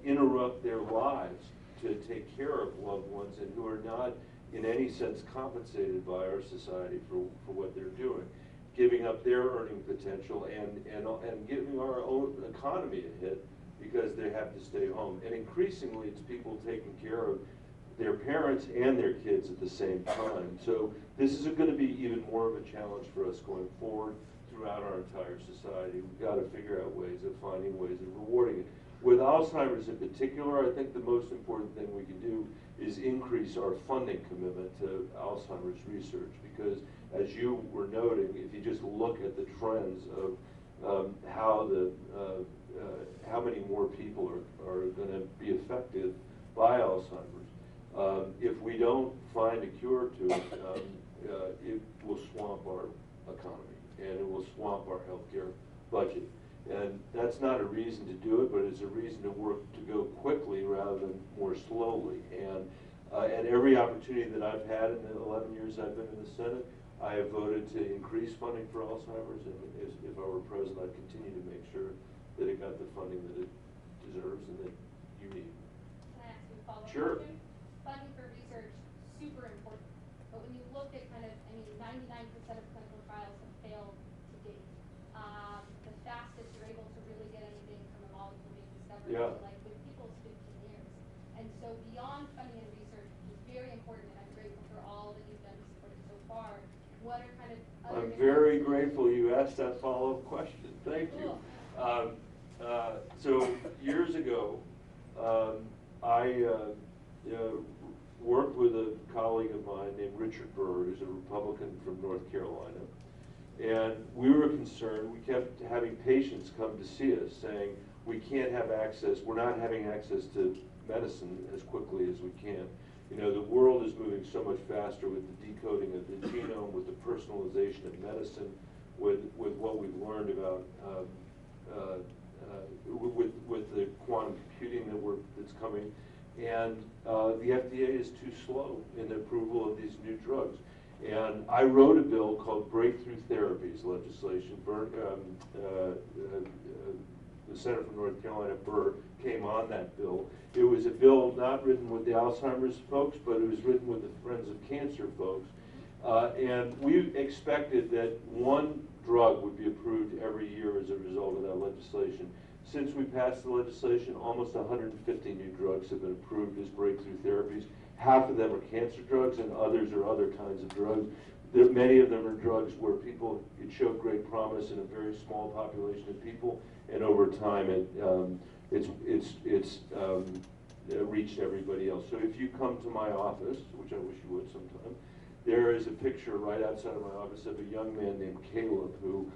interrupt their lives to take care of loved ones and who are not in any sense compensated by our society for what they're doing, giving up their earning potential and giving our own economy a hit because they have to stay home. And increasingly, it's people taking care of their parents and their kids at the same time. So this is going to be even more of a challenge for us going forward throughout our entire society. We've got to figure out ways of finding ways of rewarding it. With Alzheimer's in particular, I think the most important thing we can do is increase our funding commitment to Alzheimer's research, because as you were noting, if you just look at the trends of how many more people are going to be affected by Alzheimer's, if we don't find a cure to it, it will swamp our economy and it will swamp our healthcare budget. And that's not a reason to do it, but it's a reason to work to go quickly rather than more slowly. And at every opportunity that I've had in the 11 years I've been in the Senate, I have voted to increase funding for Alzheimer's, and if I were president, I'd continue to make sure that it got the funding that it deserves and that you need. Can I ask you a follow-up Sure. question? Funding for research, super important. But when you look at 99% of clinical trials have failed to date. The fastest you're able to really get anything from a molecule being discovered is like with people's 15 years. And so beyond funding and research, which is very important, and I'm grateful for all that you've done to support it so far, what are kind of other I'm very grateful you asked that follow-up question. Thank you. So years ago, I worked with a colleague of mine named Richard Burr, who's a Republican from North Carolina. And we were concerned, we kept having patients come to see us saying, we can't have access, we're not having access to medicine as quickly as we can. You know, the world is moving so much faster with the decoding of the genome, with the personalization of medicine, with what we've learned about, with the quantum computing that's coming. And the FDA is too slow in the approval of these new drugs. And I wrote a bill called Breakthrough Therapies legislation. The senator from North Carolina, Burr, came on that bill. It was a bill not written with the Alzheimer's folks, but it was written with the Friends of Cancer folks. And we expected that one drug would be approved every year as a result of that legislation. Since we passed the legislation, almost 150 new drugs have been approved as breakthrough therapies. Half of them are cancer drugs and others are other kinds of drugs. Many of them are drugs where it showed great promise in a very small population of people, and over time it's reached everybody else. So if you come to my office, which I wish you would sometime, there is a picture right outside of my office of a young man named Caleb who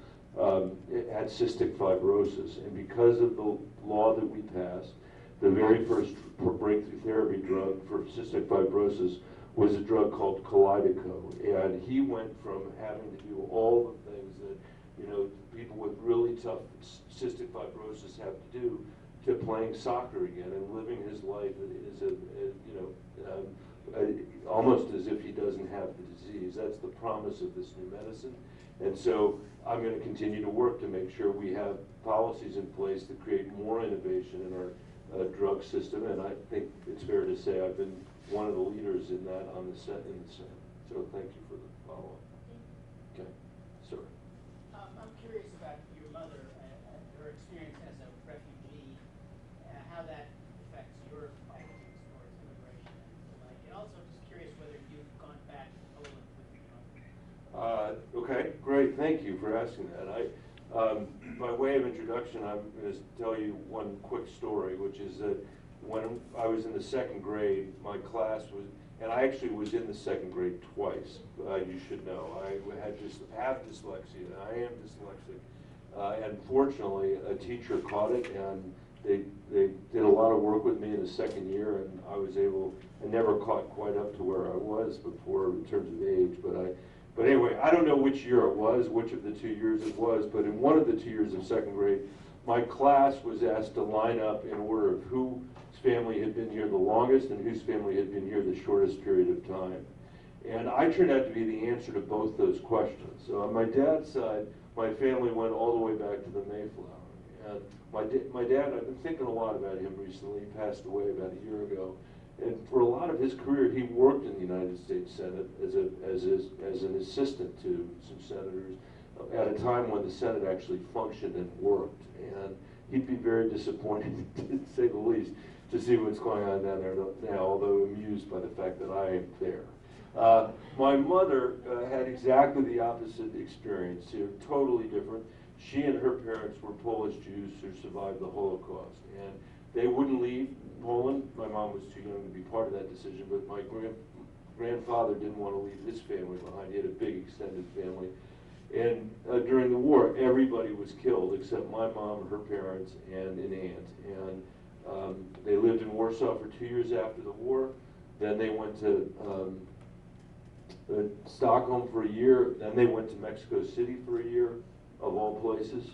had cystic fibrosis, and because of the law that we passed, the very first breakthrough therapy drug for cystic fibrosis was a drug called Kalydeco, and he went from having to do all the things that people with really tough cystic fibrosis have to do to playing soccer again and living his life almost as if he doesn't have the disease. That's the promise of this new medicine. And so I'm going to continue to work to make sure we have policies in place to create more innovation in our drug system. And I think it's fair to say I've been one of the leaders in that in the Senate. So thank you for the follow-up. Okay, sir. I'm curious about your mother and her experience as a refugee. how that affects your attitudes towards immigration and the like. And also just curious whether you've gone back to Poland with your mother. Okay, great. Thank you for asking that. By way of introduction, I'm going to tell you one quick story, which is that when I was in the second grade, my class was, and I actually was in the second grade twice, you should know. I have dyslexia, and I am dyslexic. And fortunately, a teacher caught it, and they did a lot of work with me in the second year, and I never caught quite up to where I was before in terms of age, but anyway, I don't know which year it was, which of the 2 years it was, but in one of the 2 years of second grade, my class was asked to line up in order of whose family had been here the longest and whose family had been here the shortest period of time. And I turned out to be the answer to both those questions. So on my dad's side, my family went all the way back to the Mayflower. And my dad, I've been thinking a lot about him recently. He passed away about a year ago. And for a lot of his career, he worked in the United States Senate as an assistant to some senators at a time when the Senate actually functioned and worked. And he'd be very disappointed, to say the least, to see what's going on down there now, although amused by the fact that I am there. My mother had exactly the opposite experience here, totally different. She and her parents were Polish Jews who survived the Holocaust. And they wouldn't leave Poland. My mom was too young to be part of that decision, but my grandfather didn't want to leave his family behind. He had a big extended family. And during the war, everybody was killed except my mom, her parents, and an aunt. And they lived in Warsaw for 2 years after the war. Then they went to Stockholm for a year. Then they went to Mexico City for a year, of all places.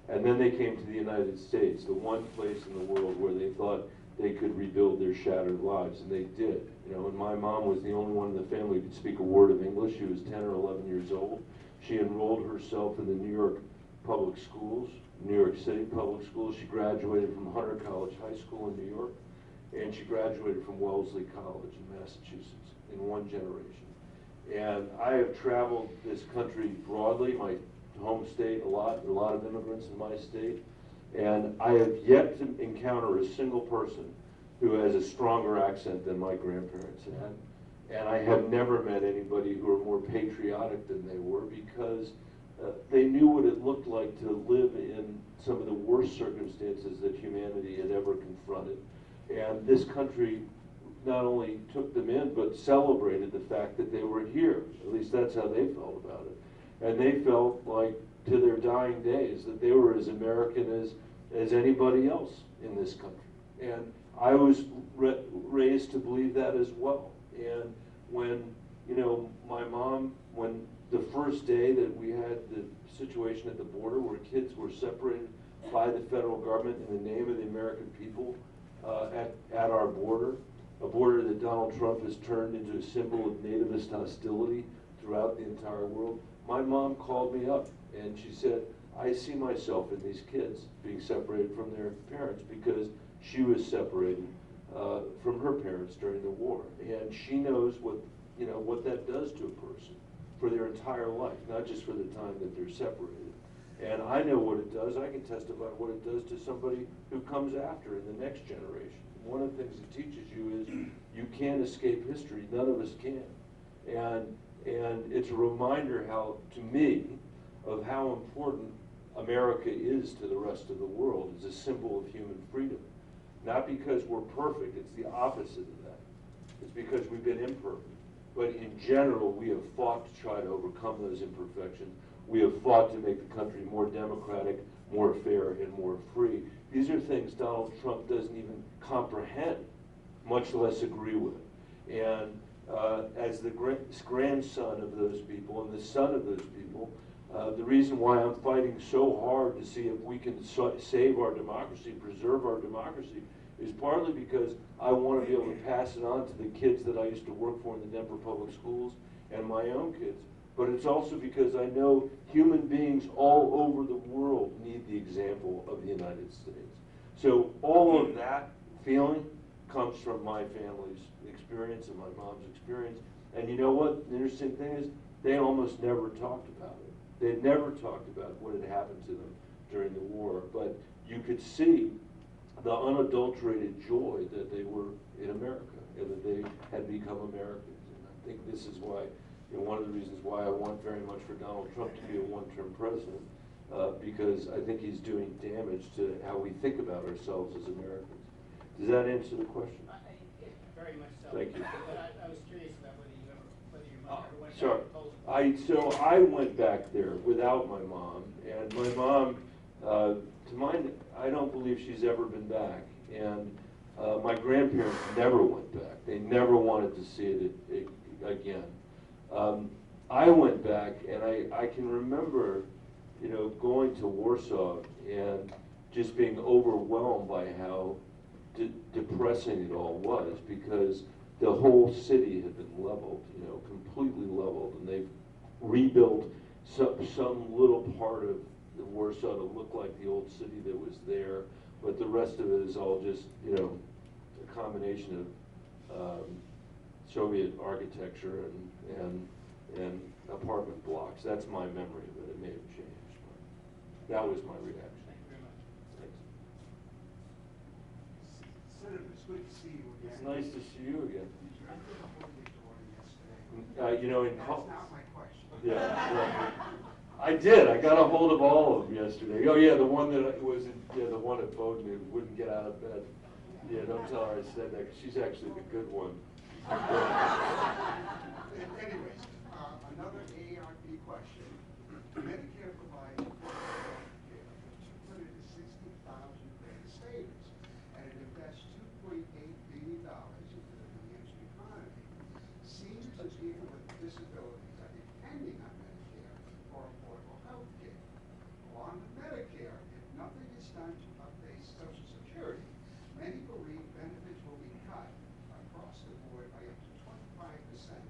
And then they came to the United States, the one place in the world where they thought they could rebuild their shattered lives, and they did. You know, and my mom was the only one in the family who could speak a word of English. She was 10 or 11 years old. She enrolled herself in the New York public schools, New York City public schools. She graduated from Hunter College High School in New York, and she graduated from Wellesley College in Massachusetts in one generation. And I have traveled this country broadly, my home state a lot. There are a lot of immigrants in my state. And I have yet to encounter a single person who has a stronger accent than my grandparents had. And I have never met anybody who are more patriotic than they were, because they knew what it looked like to live in some of the worst circumstances that humanity had ever confronted. And this country not only took them in, but celebrated the fact that they were here. At least that's how they felt about it. And they felt like, to their dying days, that they were as American as anybody else in this country. And I was raised to believe that as well. And when, you know, my mom, when the first day that we had the situation at the border where kids were separated by the federal government in the name of the American people at our border, a border that Donald Trump has turned into a symbol of nativist hostility throughout the entire world, my mom called me up and she said, I see myself in these kids being separated from their parents, because she was separated from her parents during the war. And she knows what that does to a person for their entire life, not just for the time that they're separated. And I know what it does. I can testify what it does to somebody who comes after in the next generation. One of the things it teaches you is you can't escape history. None of us can. And it's a reminder how, to me, of how important America is to the rest of the world as a symbol of human freedom. Not because we're perfect, it's the opposite of that. It's because we've been imperfect. But in general, we have fought to try to overcome those imperfections. We have fought to make the country more democratic, more fair, and more free. These are things Donald Trump doesn't even comprehend, much less agree with. And as the grandson of those people and the son of those people, the reason why I'm fighting so hard to see if we can save our democracy, preserve our democracy, is partly because I want to be able to pass it on to the kids that I used to work for in the Denver public schools and my own kids. But it's also because I know human beings all over the world need the example of the United States. So all of that feeling comes from my family's experience and my mom's experience. And you know what? The interesting thing is, they almost never talked about it. They never talked about what had happened to them during the war. But you could see the unadulterated joy that they were in America and that they had become Americans. And I think this is why, one of the reasons why I want very much for Donald Trump to be a one-term president, because I think he's doing damage to how we think about ourselves as Americans. Does that answer the question? Very much so. Thank you. But I was curious about whether your mother ever went Sure. back to Poland. So I went back there without my mom, and my mom, to mine, I don't believe she's ever been back. And my grandparents never went back. They never wanted to see it again. I went back, and I can remember, going to Warsaw and just being overwhelmed by how depressing it all was, because the whole city had been leveled, completely leveled, and they've rebuilt some little part of the Warsaw to look like the old city that was there, but the rest of it is all just, a combination of Soviet architecture and apartment blocks. That's my memory of it. It may have changed, but that was my reaction. Thank you very much. Thanks. Senator, it's good to see you again. It's nice to see you again. I did a whole big order yesterday. That's not my question. Yeah. I did. I got a hold of all of them yesterday. Oh yeah, the one that was the one that phoned me wouldn't get out of bed. Yeah, don't tell her I said that, 'cause she's actually the good one. Anyways, another AARP question. Medicare provides health care for 260,000 greater savings, and it invests $2.8 billion into the New Hampshire economy. Seniors and people with disabilities are depending on Medicare for affordable health care. Along with Medicare, if nothing is done to update Social Security, many believe benefits will be cut across the board by up to 25%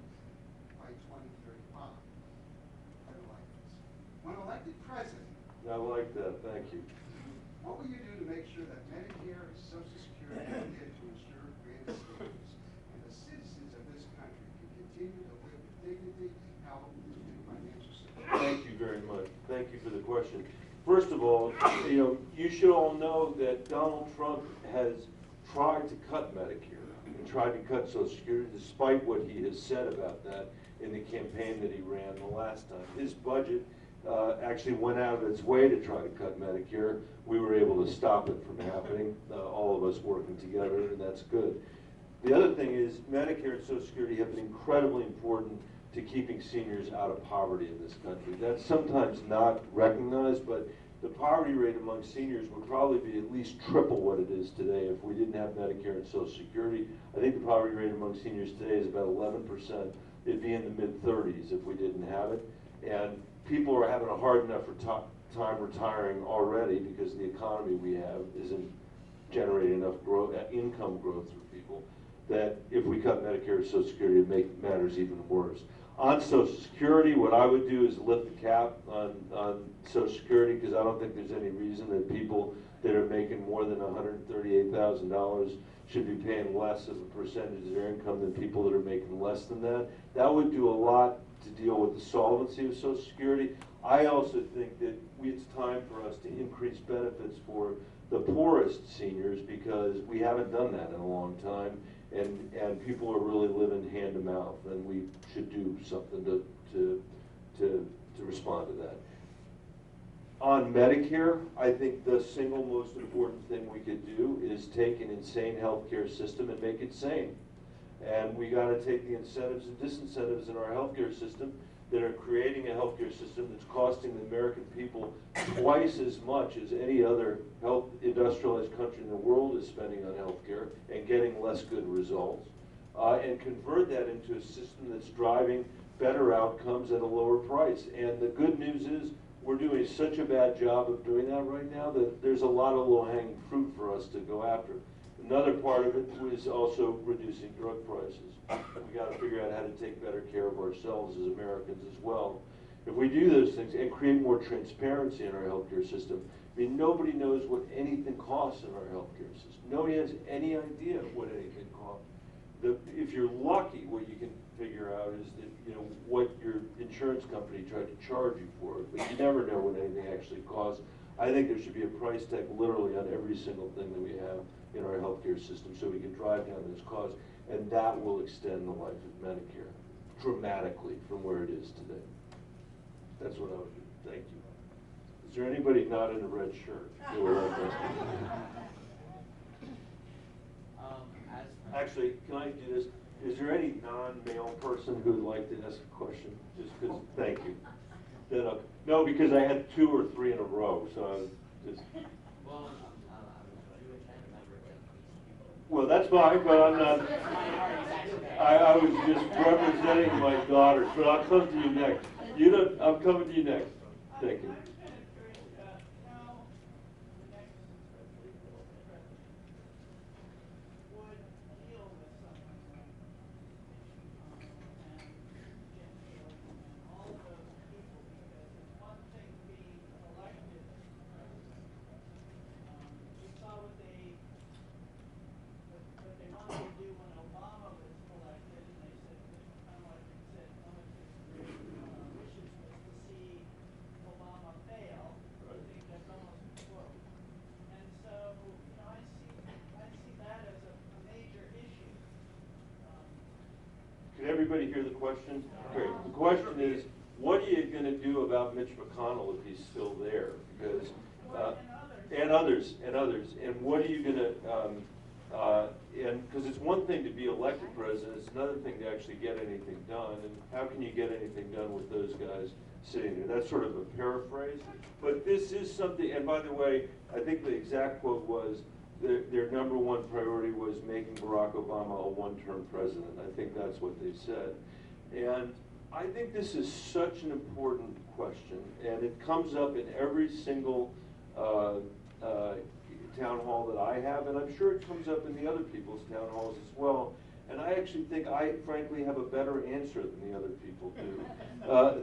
by 2035. I like this. When elected president, I like that. Thank you. what will you do to make sure that Medicare and Social Security are there to ensure greater savings, and the citizens of this country can continue to live with dignity, health, and financial security? Thank you very much. Thank you for the question. First of all, you should all know that Donald Trump has tried to cut Medicare and tried to cut Social Security, despite what he has said about that in the campaign that he ran the last time. His budget actually went out of its way to try to cut Medicare. We were able to stop it from happening, all of us working together, and that's good. The other thing is Medicare and Social Security have been incredibly important to keeping seniors out of poverty in this country. That's sometimes not recognized, but the poverty rate among seniors would probably be at least triple what it is today if we didn't have Medicare and Social Security. I think the poverty rate among seniors today is about 11%. It'd be in the mid-30s if we didn't have it. And people are having a hard enough time retiring already because the economy we have isn't generating enough income growth for people, that if we cut Medicare and Social Security, it'd make matters even worse. On Social Security, what I would do is lift the cap on Social Security, because I don't think there's any reason that people that are making more than $138,000 should be paying less of a percentage of their income than people that are making less than that. That would do a lot to deal with the solvency of Social Security. I also think that it's time for us to increase benefits for the poorest seniors, because we haven't done that in a long time. And people are really living hand to mouth, and we should do something to respond to that. On Medicare, I think the single most important thing we could do is take an insane healthcare system and make it sane. And we got to take the incentives and disincentives in our healthcare system that are creating a healthcare system that's costing the American people twice as much as any other industrialized country in the world is spending on healthcare and getting less good results, and convert that into a system that's driving better outcomes at a lower price. And the good news is we're doing such a bad job of doing that right now that there's a lot of low-hanging fruit for us to go after. Another part of it was also reducing drug prices. We got to figure out how to take better care of ourselves as Americans as well. If we do those things and create more transparency in our healthcare system, I mean, nobody knows what anything costs in our healthcare system. Nobody has any idea what anything costs. If you're lucky, what you can figure out is that, what your insurance company tried to charge you for it, but you never know what anything actually costs I think there should be a price tag literally on every single thing that we have in our healthcare system so we can drive down those costs, and that will extend the life of Medicare dramatically from where it is today. That's what I would do. Thank you. Is there anybody not in a red shirt that would like this? Actually, can I do this? Is there any non-male person who would like to ask a question? Just because, thank you. Then, no, because I had 2 or 3 in a row, so I was just. Well, that's fine, but I'm not. I was just representing my daughters, but I'll come to you next. You don't. I'm coming to you next. Thank you. Can everybody hear the question? Great. The question is, what are you going to do about Mitch McConnell if he's still there? Because and others, and what are you going to? And because it's one thing to be elected president, it's another thing to actually get anything done. And how can you get anything done with those guys sitting there? That's sort of a paraphrase. But this is something. And by the way, I think the exact quote was, their number one priority was making Barack Obama a one-term president. I think that's what they said. And I think this is such an important question, and it comes up in every single town hall that I have, and I'm sure it comes up in the other people's town halls as well. And I actually think I, frankly, have a better answer than the other people do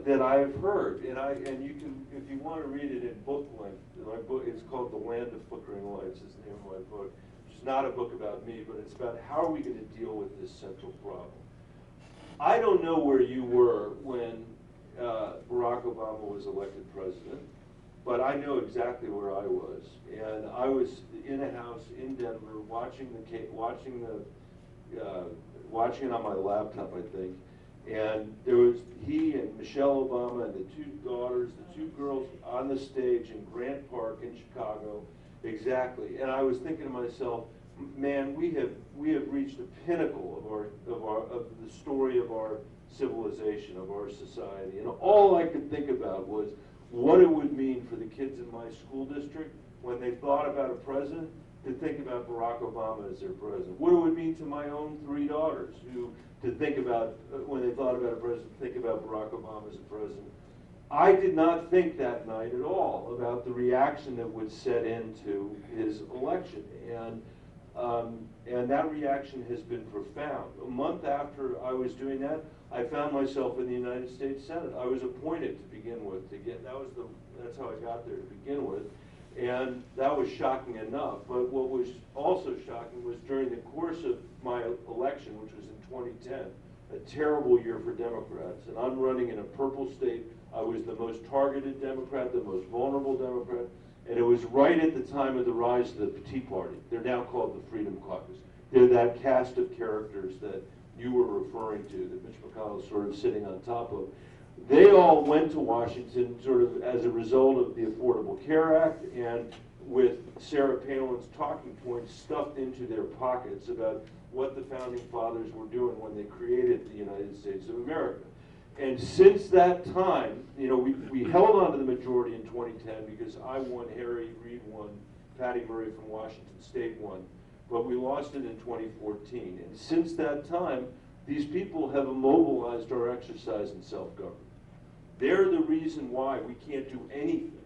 that I have heard. And you can, if you want to read it in book length, my book, it's called The Land of Flickering Lights, is the name of my book. It's not a book about me, but it's about how are we going to deal with this central problem. I don't know where you were when Barack Obama was elected president, but I know exactly where I was. And I was in a house in Denver watching it on my laptop, I think. And there was he and Michelle Obama and the 2 daughters, the 2 girls on the stage in Grant Park in Chicago, exactly. And I was thinking to myself, man, we have reached the pinnacle of the story of our civilization, of our society. And all I could think about was what it would mean for the kids in my school district when they thought about a president to think about Barack Obama as their president. What it would mean to my own 3 daughters to think about, when they thought about a president, think about Barack Obama as a president. I did not think that night at all about the reaction that would set into his election. And that reaction has been profound. A month after I was doing that, I found myself in the United States Senate. I was appointed to begin with. That's how I got there to begin with. And that was shocking enough. But what was also shocking was during the course of my election, which was in 2010, a terrible year for Democrats. And I'm running in a purple state. I was the most targeted Democrat, the most vulnerable Democrat. And it was right at the time of the rise of the Tea Party. They're now called the Freedom Caucus. They're that cast of characters that you were referring to, that Mitch McConnell is sort of sitting on top of. They all went to Washington sort of as a result of the Affordable Care Act and with Sarah Palin's talking points stuffed into their pockets about what the Founding Fathers were doing when they created the United States of America. And since that time, you know, we held on to the majority in 2010 because I won, Harry Reid won, Patty Murray from Washington State won, but we lost it in 2014. And since that time, these people have immobilized our exercise in self-government. They're the reason why we can't do anything.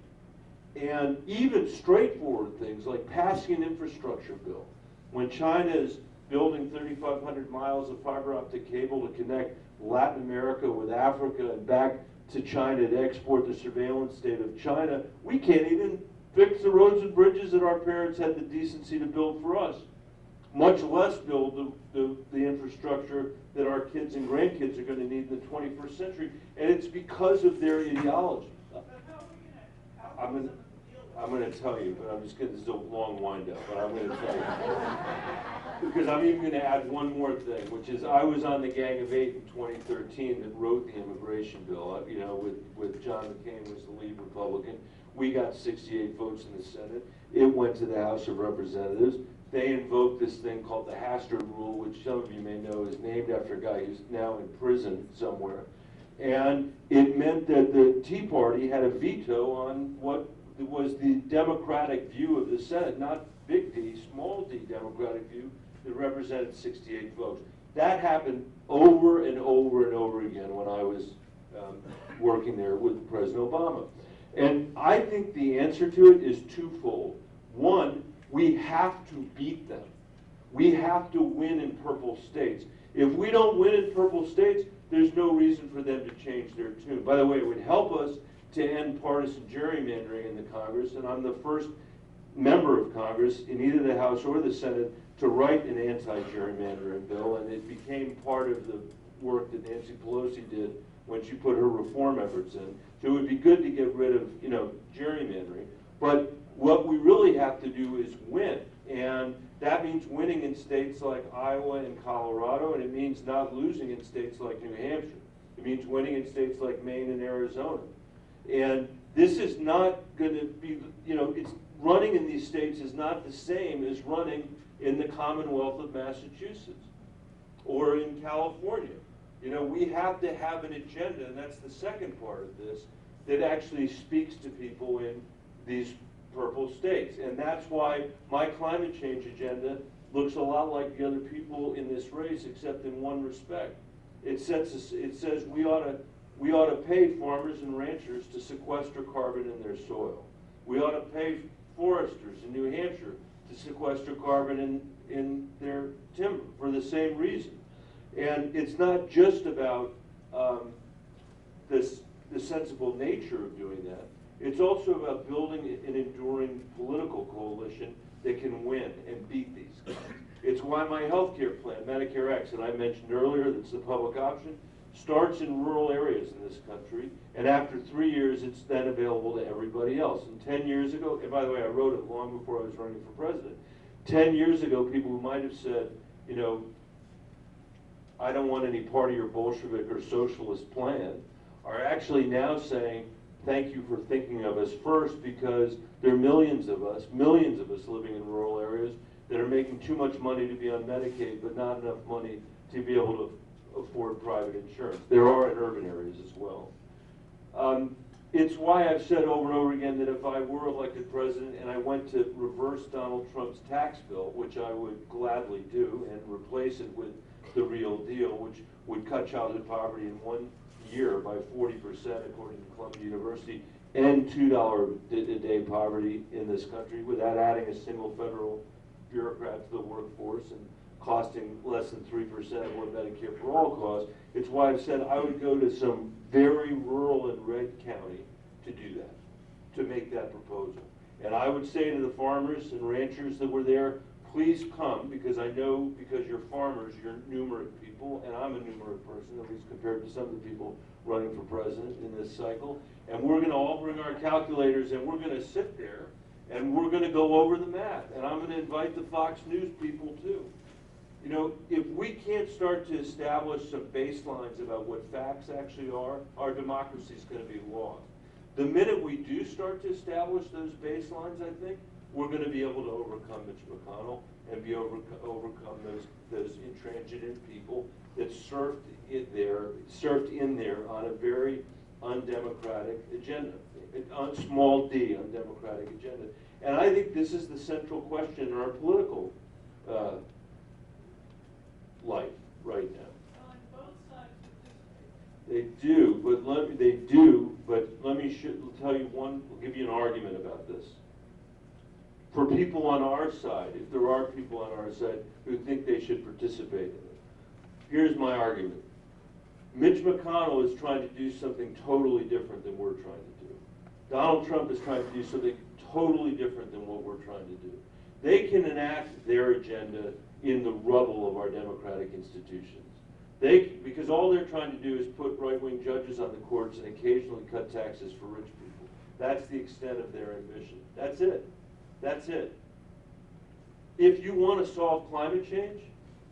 And even straightforward things like passing an infrastructure bill. When China is building 3,500 miles of fiber optic cable to connect Latin America with Africa and back to China to export the surveillance state of China, we can't even fix the roads and bridges that our parents had the decency to build for us, much less build the infrastructure that our kids and grandkids are going to need in the 21st century. And it's because of their ideology. I'm going to tell you, but I'm just going to, this is a long wind-up, but I'm going to tell you. Because I'm even going to add one more thing, which is I was on the Gang of Eight in 2013 that wrote the immigration bill. You know, with John McCain was the lead Republican. We got 68 votes in the Senate. It went to the House of Representatives. They invoked this thing called the Hastert Rule, which some of you may know is named after a guy who's now in prison somewhere. And it meant that the Tea Party had a veto on what was the Democratic view of the Senate, not big D, small d Democratic view that represented 68 votes. That happened over and over and over again when I was working there with President Obama. And I think the answer to it is twofold. One, we have to beat them. We have to win in purple states. If we don't win in purple states, there's no reason for them to change their tune. By the way, it would help us to end partisan gerrymandering in the Congress, and I'm the first member of Congress in either the House or the Senate to write an anti-gerrymandering bill, and it became part of the work that Nancy Pelosi did when she put her reform efforts in. So it would be good to get rid of, you know, gerrymandering. But what we really have to do is win, and that means winning in states like Iowa and Colorado, and it means not losing in states like New Hampshire. It means winning in states like Maine and Arizona. And this is not going to be, you know, it's running in these states is not the same as running in the Commonwealth of Massachusetts or in California. You know, we have to have an agenda, and that's the second part of this, that actually speaks to people in these purple states. And that's why my climate change agenda looks a lot like the other people in this race, except in one respect. It says we ought to pay farmers and ranchers to sequester carbon in their soil. We ought to pay foresters in New Hampshire to sequester carbon in their timber for the same reason. And it's not just about the sensible nature of doing that. It's also about building an enduring political coalition that can win and beat these guys. It's why my health care plan, Medicare X, that I mentioned earlier, that's the public option, starts in rural areas in this country, and after 3 years, it's then available to everybody else. And 10 years ago, and by the way, I wrote it long before I was running for president. 10 years ago, people who might have said, you know, I don't want any part of your Bolshevik or socialist plan, are actually now saying, thank you for thinking of us first, because there are millions of us living in rural areas that are making too much money to be on Medicaid, but not enough money to be able to afford private insurance. There are in urban areas as well. It's why I've said over and over again that if I were elected president and I went to reverse Donald Trump's tax bill, which I would gladly do, and replace it with the real deal, which would cut childhood poverty in 1 year by 40%, according to Columbia University, and $2 a day poverty in this country without adding a single federal bureaucrat to the workforce and costing less than 3% of what Medicare for All costs. It's why I've said I would go to some very rural and red county to do that, to make that proposal. And I would say to the farmers and ranchers that were there, please come, because I know, because you're farmers, you're numerate people, and I'm a numerate person, at least compared to some of the people running for president in this cycle. And we're going to all bring our calculators, and we're going to sit there, and we're going to go over the math. And I'm going to invite the Fox News people too. You know, if we can't start to establish some baselines about what facts actually are, our democracy is going to be lost. The minute we do start to establish those baselines, I think, we're going to be able to overcome Mitch McConnell and be overcome those intransigent people that surfed in there on a very undemocratic agenda, on small d undemocratic agenda. And I think this is the central question in our political life right now. On both sides They do, but let me tell you one, I'll give you an argument about this. For people on our side, if there are people on our side who think they should participate in it, here's my argument. Mitch McConnell is trying to do something totally different than we're trying to do. Donald Trump is trying to do something totally different than what we're trying to do. They can enact their agenda in the rubble of our democratic institutions. Because all they're trying to do is put right-wing judges on the courts and occasionally cut taxes for rich people. That's the extent of their ambition. That's it. That's it. If you want to solve climate change,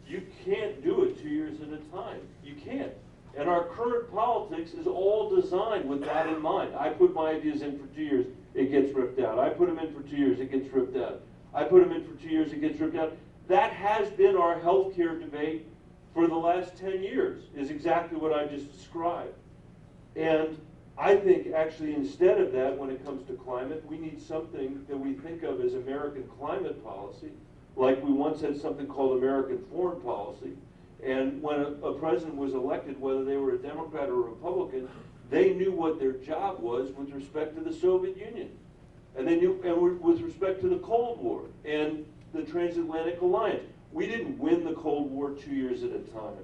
you can't do it 2 years at a time. You can't. And our current politics is all designed with that in mind. I put my ideas in for 2 years, it gets ripped out. I put them in for 2 years, it gets ripped out. I put them in for 2 years, it gets ripped out. That has been our healthcare debate for the last 10 years, is exactly what I just described. And I think actually instead of that, when it comes to climate, we need something that we think of as American climate policy, like we once had something called American foreign policy. And when a president was elected, whether they were a Democrat or a Republican, they knew what their job was with respect to the Soviet Union. And they knew, and with respect to the Cold War and the transatlantic alliance. We didn't win the Cold War 2 years at a time.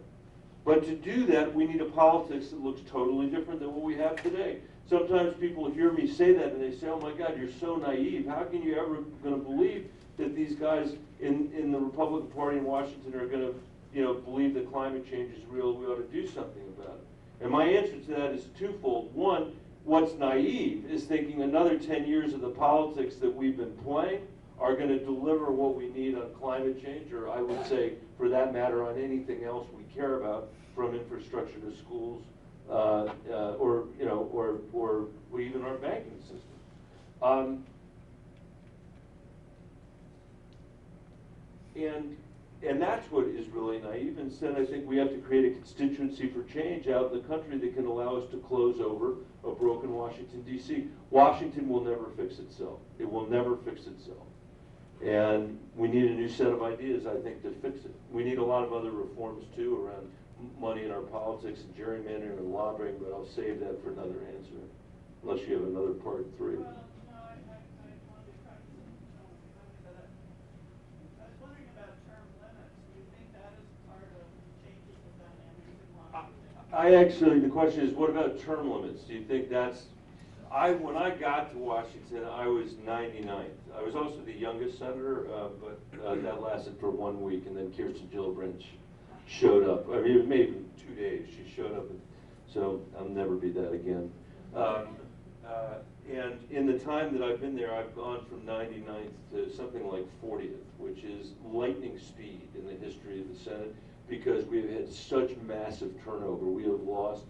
But to do that, we need a politics that looks totally different than what we have today. Sometimes people hear me say that and they say, oh my God, you're so naive. How can you ever going to believe that these guys in the Republican Party in Washington are going to believe that climate change is real? We ought to do something about it. And my answer to that is twofold. One, what's naive is thinking another 10 years of the politics that we've been playing are going to deliver what we need on climate change, or I would say, for that matter, on anything else we care about, from infrastructure to schools, or even our banking system. And that's what is really naive. Instead, I think we have to create a constituency for change out in the country that can allow us to close over a broken Washington, D.C. Washington will never fix itself. It will never fix itself. And we need a new set of ideas, I think, to fix it. We need a lot of other reforms, too, around money in our politics and gerrymandering and lobbying, but I'll save that for another answer, unless you have another part 3. Well, no, I want to be practicing. I was wondering about term limits. Do you think that is part of changing the dynamics in Washington? The question is, what about term limits? Do you think that's... When I got to Washington, I was 99th. I was also the youngest senator, but that lasted for 1 week, and then Kirsten Gillibrand showed up. I mean, maybe 2 days. She showed up, so I'll never be that again. And in the time that I've been there, I've gone from 99th to something like 40th, which is lightning speed in the history of the Senate, because we've had such massive turnover. We have lost...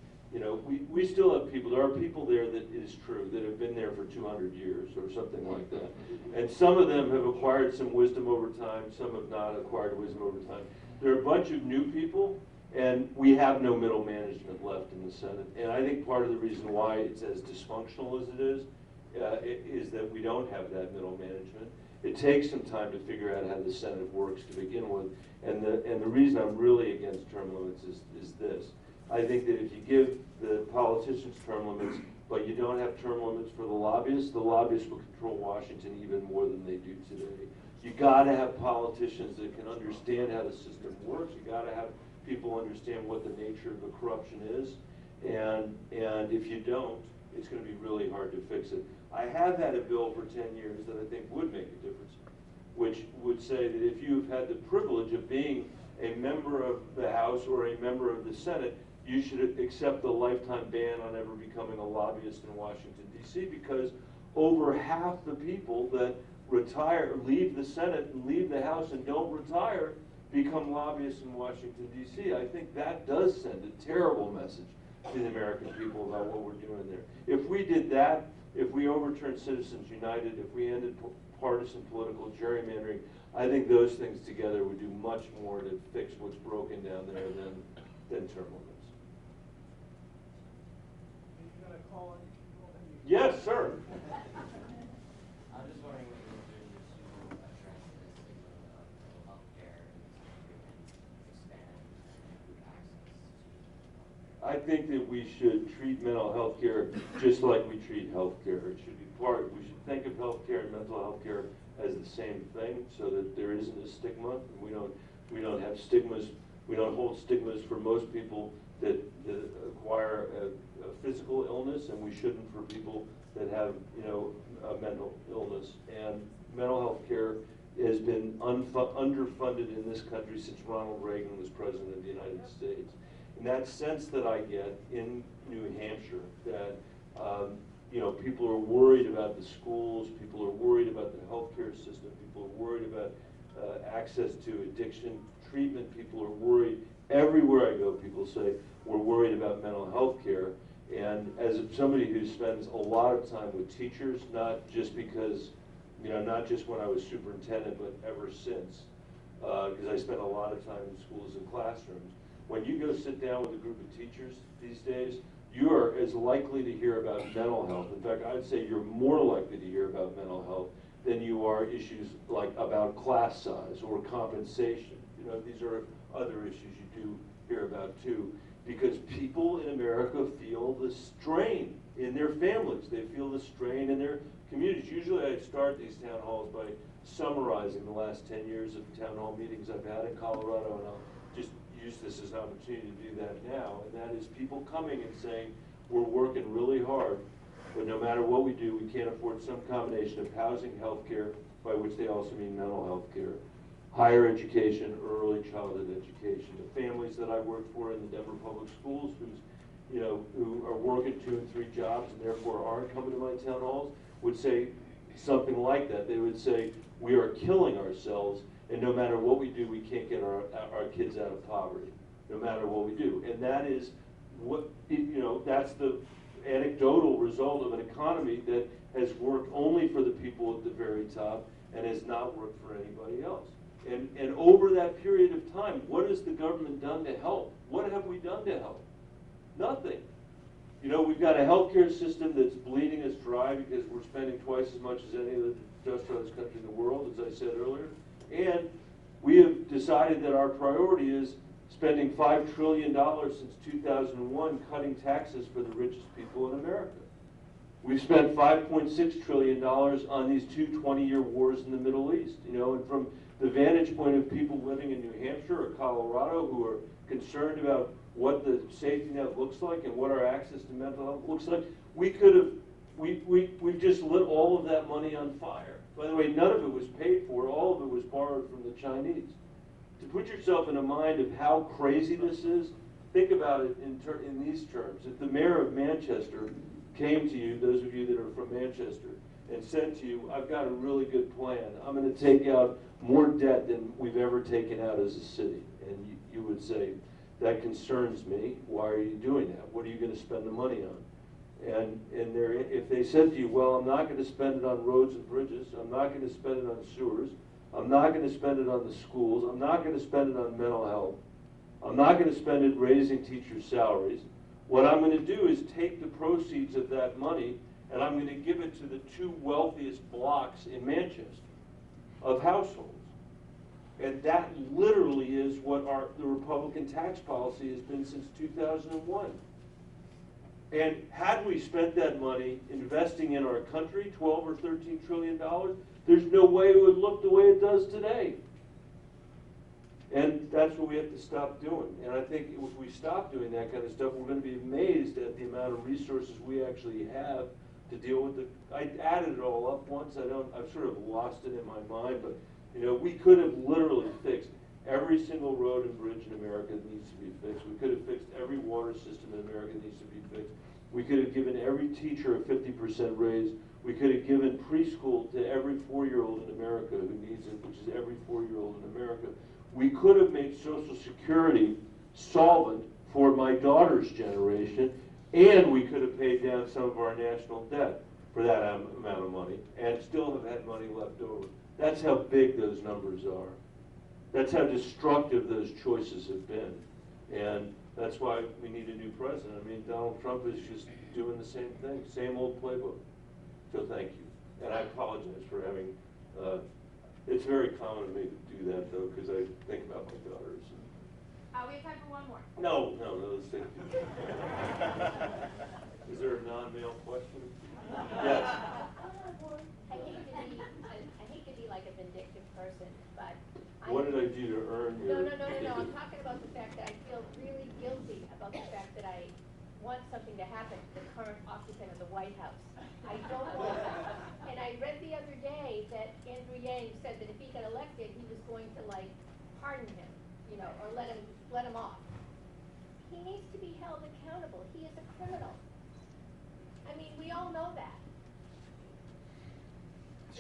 we still have people, there are people there that is true, that have been there for 200 years or something like that. And some of them have acquired some wisdom over time, some have not acquired wisdom over time. There are a bunch of new people, and we have no middle management left in the Senate. And I think part of the reason why it's as dysfunctional as it is that we don't have that middle management. It takes some time to figure out how the Senate works to begin with. And the reason I'm really against term limits is this. I think that if you give the politicians term limits, but you don't have term limits for the lobbyists will control Washington even more than they do today. You gotta have politicians that can understand how the system works. You gotta have people understand what the nature of the corruption is. And if you don't, it's gonna be really hard to fix it. I have had a bill for 10 years that I think would make a difference, which would say that if you've had the privilege of being a member of the House or a member of the Senate, you should accept the lifetime ban on ever becoming a lobbyist in Washington, D.C., because over half the people that retire, leave the Senate and leave the House and don't retire, become lobbyists in Washington, D.C. I think that does send a terrible message to the American people about what we're doing there. If we did that, if we overturned Citizens United, if we ended partisan political gerrymandering, I think those things together would do much more to fix what's broken down there than term limits. Yes, sir. I'm just wondering what you're doing to address the stigma of mental health care and expand access to health care. I think that we should treat mental health care just like we treat health care. It should be we should think of health care and mental health care as the same thing, so that there isn't a stigma. We don't have stigmas. We don't hold stigmas for most people that acquire a physical illness, and we shouldn't for people that have a mental illness. And mental health care has been underfunded in this country since Ronald Reagan was president of the United States. And that sense that I get in New Hampshire that people are worried the schools, people are worried about the healthcare system, people are worried about access to addiction treatment, people are worried. Everywhere I go, people say, we're worried about mental health care. And as somebody who spends a lot of time with teachers, not just because, not just when I was superintendent, but ever since, because I spent a lot of time in schools and classrooms. When you go sit down with a group of teachers these days, you are as likely to hear about mental health. In fact, I'd say you're more likely to hear about mental health than you are issues like about class size or compensation. These are other issues you do hear about too, because people in America feel the strain in their families. They feel the strain in their communities. Usually I start these town halls by summarizing the last 10 years of town hall meetings I've had in Colorado, and I'll just use this as an opportunity to do that now, and that is people coming and saying, we're working really hard, but no matter what we do, we can't afford some combination of housing, health care, by which they also mean mental health care, higher education, early childhood education. The families that I work for in the Denver Public Schools who are working 2 and 3 jobs and therefore aren't coming to my town halls would say something like that. They would say, we are killing ourselves, and no matter what we do, we can't get our kids out of poverty, no matter what we do. And that is what, that's the anecdotal result of an economy that has worked only for the people at the very top and has not worked for anybody else. And over that period of time, what has the government done to help? What have we done to help? Nothing. We've got a healthcare system that's bleeding us dry because we're spending twice as much as any other industrialized country in the world, as I said earlier. And we have decided that our priority is spending $5 trillion since 2001 cutting taxes for the richest people in America. We've spent $5.6 trillion on these 2 20-year wars in the Middle East. And from the vantage point of people living in New Hampshire or Colorado who are concerned about what the safety net looks like and what our access to mental health looks like, we've just lit all of that money on fire. By the way, none of it was paid for, all of it was borrowed from the Chinese. To put yourself in a mind of how crazy this is, think about it in these terms. If the mayor of Manchester came to you, those of you that are from Manchester, and said to you, I've got a really good plan. I'm going to take out more debt than we've ever taken out as a city. And you would say, that concerns me. Why are you doing that? What are you going to spend the money on? And if they said to you, well, I'm not going to spend it on roads and bridges, I'm not going to spend it on sewers, I'm not going to spend it on the schools, I'm not going to spend it on mental health, I'm not going to spend it raising teachers' salaries, what I'm going to do is take the proceeds of that money and I'm going to give it to the 2 wealthiest blocks in Manchester of households. And that literally is what the Republican tax policy has been since 2001. And had we spent that money investing in our country, 12 or 13 trillion dollars, there's no way it would look the way it does today. And that's what we have to stop doing. And I think if we stop doing that kind of stuff, we're going to be amazed at the amount of resources we actually have to deal with I added it all up once. I've sort of lost it in my mind, but we could have literally fixed every single road and bridge in America that needs to be fixed. We could have fixed every water system in America that needs to be fixed. We could have given every teacher a 50% raise. We could have given preschool to every 4-year-old in America who needs it, which is every 4-year-old in America. We could have made Social Security solvent for my daughter's generation, and we could have paid down some of our national debt for that amount of money, and still have had money left over. That's how big those numbers are. That's how destructive those choices have been. And that's why we need a new president. I mean, Donald Trump is just doing the same thing, same old playbook. So thank you. And I apologize for having, it's very common to me to do that though, because I think about my daughters. We have time for one more. No, let's take it. Is there a non-male question? Yes. I hate to be like a vindictive person, but what did I do to earn your... No. I'm talking about the fact that I feel really guilty about the fact that I want something to happen to the current occupant of the White House. I don't want that. And I read the other day that Andrew Yang said that if he got elected, he was going to pardon him, or let him off. He needs to be held accountable. He is a criminal. I mean, we all know that.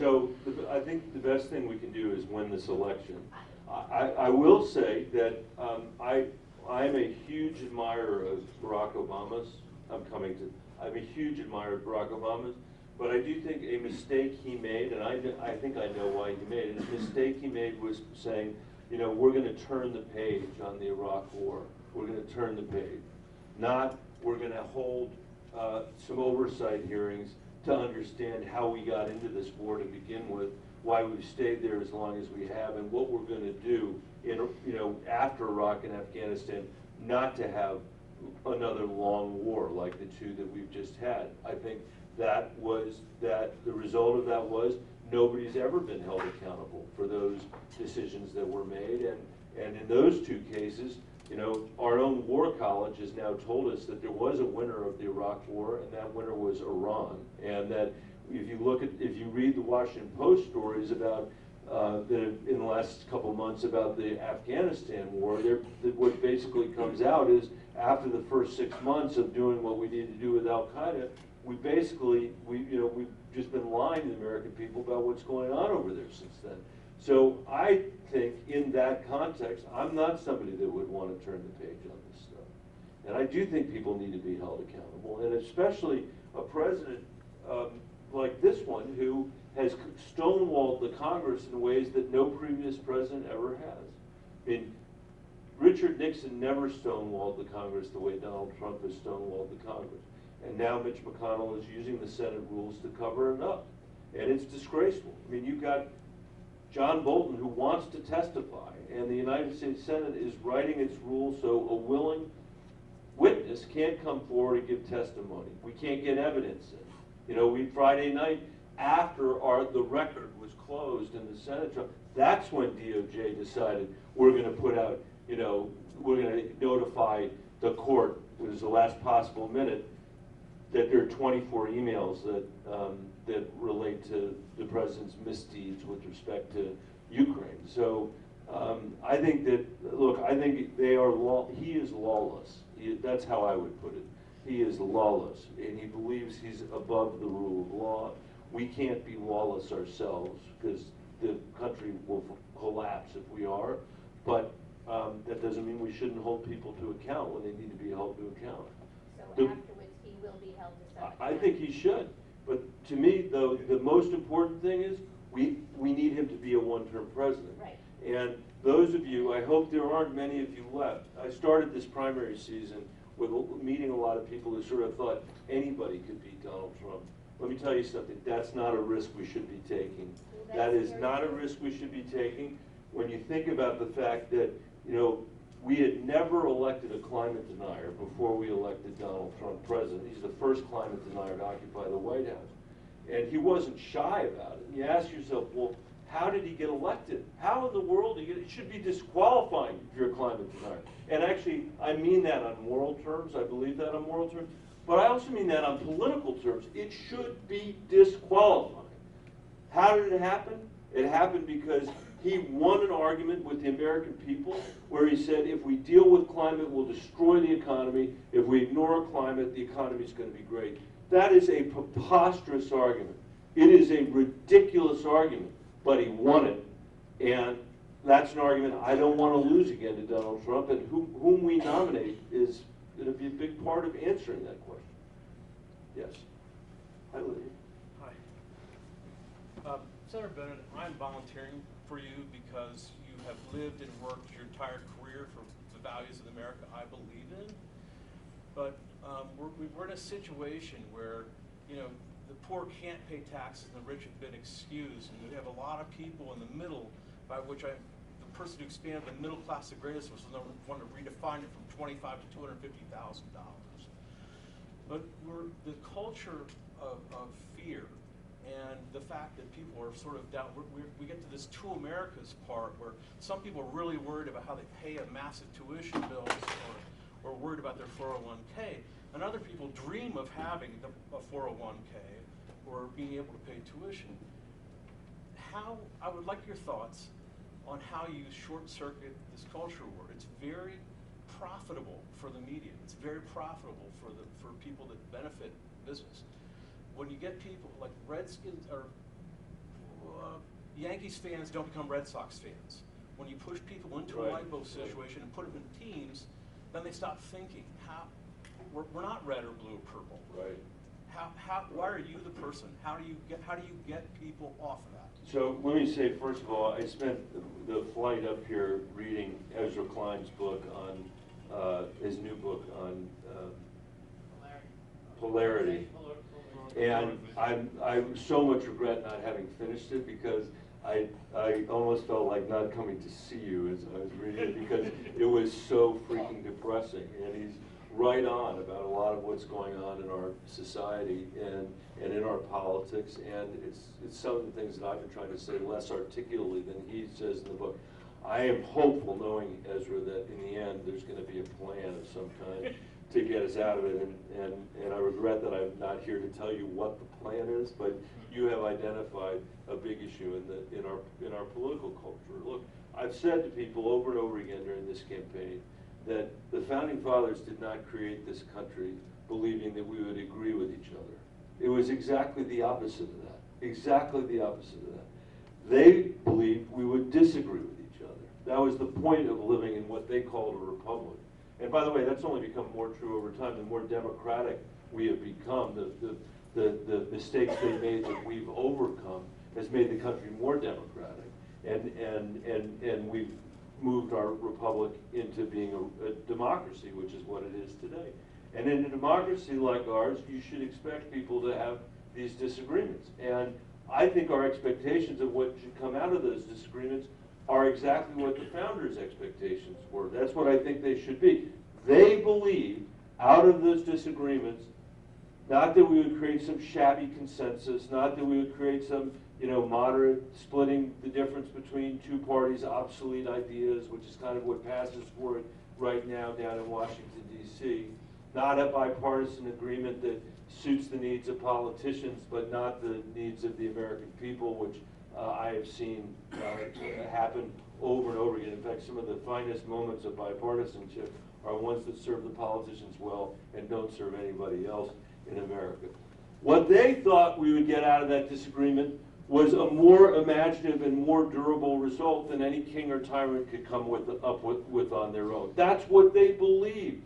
So I think the best thing we can do is win this election. I will say that I'm a huge admirer of Barack Obama's. I'm a huge admirer of Barack Obama's, but I do think a mistake he made, and I think I know why he made it. The mistake he made was saying, you know, we're going to turn the page on the Iraq War. We're going to turn the page. Not we're going to hold some oversight hearings to understand how we got into this war to begin with, why we've stayed there as long as we have, and what we're going to do after Iraq and Afghanistan, not to have another long war like the two that we've just had. I think the result of that was nobody's ever been held accountable for those decisions that were made, and in those two cases, you know, our own War College has now told us that there was a winner of the Iraq War, and that winner was Iran. And that if you read the Washington Post stories about in the last couple of months about the Afghanistan war, what basically comes out is after the first 6 months of doing what we need to do with Al Qaeda, we've just been lying to the American people about what's going on over there since then. So I think in that context, I'm not somebody that would want to turn the page on this stuff. And I do think people need to be held accountable, and especially a president like this one who has stonewalled the Congress in ways that no previous president ever has. I mean, Richard Nixon never stonewalled the Congress the way Donald Trump has stonewalled the Congress. And now Mitch McConnell is using the Senate rules to cover it up. And it's disgraceful. I mean, you've got John Bolton, who wants to testify, and the United States Senate is writing its rules so a willing witness can't come forward and give testimony. We can't get evidence in. You know, Friday night, after the record was closed in the Senate trial, that's when DOJ decided we're going to put out, you know, we're going to notify the court, it was the last possible minute, that there are 24 emails that relate to the president's misdeeds with respect to Ukraine. So I think that, look, I think he is lawless. That's how I would put it. He is lawless, and he believes he's above the rule of law. We can't be lawless ourselves, because the country will collapse if we are, but that doesn't mean we shouldn't hold people to account when they need to be held to account. So afterwards, he will be held to some account? I think he should. But to me, though, the most important thing is we need him to be a one-term president. Right. And those of you, I hope there aren't many of you left. I started this primary season with meeting a lot of people who sort of thought anybody could beat Donald Trump. Let me tell you something, that's not a risk we should be taking. That is not a risk we should be taking when you think about the fact that, you know, we had never elected a climate denier before we elected Donald Trump president. He's the first climate denier to occupy the White House. And he wasn't shy about it. You ask yourself, well, how did he get elected? How in the world did he get it? It should be disqualifying if you're a climate denier. And actually, I mean that on moral terms. I believe that on moral terms. But I also mean that on political terms. It should be disqualifying. How did it happen? It happened because he won an argument with the American people where he said, if we deal with climate, we'll destroy the economy. If we ignore climate, the economy is going to be great. That is a preposterous argument. It is a ridiculous argument, but he won it. And that's an argument I don't want to lose again to Donald Trump, and whom we nominate is going to be a big part of answering that question. Yes. Hi, Lydia. Hi. Senator Bennet, I'm volunteering for you because you have lived and worked your entire career for the values of America I believe in. But we're in a situation where, you know, the poor can't pay taxes and the rich have been excused, and we have a lot of people in the middle, by which the person who expanded the middle class the greatest was the one to redefine it from $25,000 to $250,000. But the culture of fear and the fact that people are sort of down, we get to this two Americas part where some people are really worried about how they pay a massive tuition bills or worried about their 401k, and other people dream of having a 401k or being able to pay tuition. I would like your thoughts on how you short-circuit this culture war. It's very profitable for the media. It's very profitable for people that benefit business. When you get people like Redskins or Yankees fans don't become Red Sox fans. When you push people into a lifeboat situation and put them in teams, then they stop thinking, we're not red or blue or purple. Right. Why are you the person? How do you get people off of that? So let me say, first of all, I spent the flight up here reading Ezra Klein's book on, his new book on polarity. And I so much regret not having finished it, because I almost felt like not coming to see you as I was reading it, because it was so freaking depressing. And he's right on about a lot of what's going on in our society and in our politics, and it's some of the things that I've been trying to say less articulately than he says in the book. I am hopeful, knowing Ezra, that in the end there's going to be a plan of some kind to get us out of it, and I regret that I'm not here to tell you what the plan is, but you have identified a big issue in our political culture. Look, I've said to people over and over again during this campaign that the Founding Fathers did not create this country believing that we would agree with each other. It was exactly the opposite of that. Exactly the opposite of that. They believed we would disagree with each other. That was the point of living in what they called a republic. And by the way, that's only become more true over time. The more democratic we have become, the mistakes they made that we've overcome has made the country more democratic. And we've moved our republic into being a democracy, which is what it is today. And in a democracy like ours, you should expect people to have these disagreements. And I think our expectations of what should come out of those disagreements are exactly what the founders' expectations were. That's what I think they should be. They believe out of those disagreements, not that we would create some shabby consensus, not that we would create some moderate splitting the difference between two parties' obsolete ideas, which is kind of what passes for it right now down in Washington, D.C. Not a bipartisan agreement that suits the needs of politicians, but not the needs of the American people, which I have seen happen over and over again. In fact, some of the finest moments of bipartisanship are ones that serve the politicians well and don't serve anybody else in America. What they thought we would get out of that disagreement was a more imaginative and more durable result than any king or tyrant could come up with on their own. That's what they believed.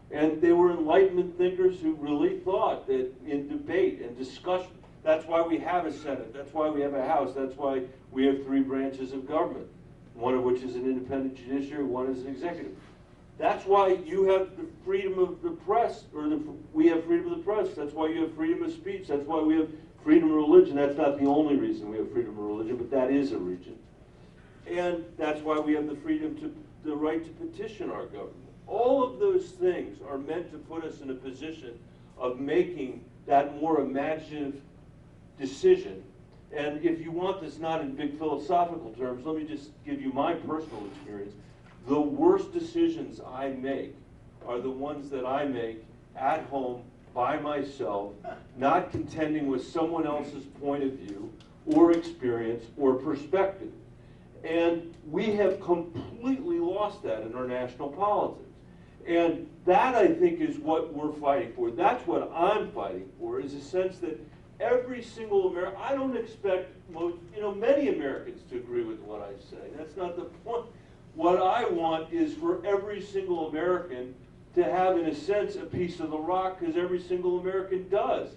And they were Enlightenment thinkers who really thought that in debate and discussion, that's why we have a Senate, that's why we have a House, that's why we have three branches of government, one of which is an independent judiciary, one is an executive. That's why you have the freedom of the press, we have freedom of the press. That's why you have freedom of speech. That's why we have freedom of religion. That's not the only reason we have freedom of religion, but that is a reason. And that's why we have the right to petition our government. All of those things are meant to put us in a position of making that more imaginative decision. And if you want this not in big philosophical terms, let me just give you my personal experience. The worst decisions I make are the ones that I make at home by myself, not contending with someone else's point of view or experience or perspective. And we have completely lost that in our national politics. And that, I think, is what we're fighting for. That's what I'm fighting for, is a sense that every single American, I don't expect many Americans to agree with what I say. That's not the point. What I want is for every single American to have, in a sense, a piece of the rock, because every single American does.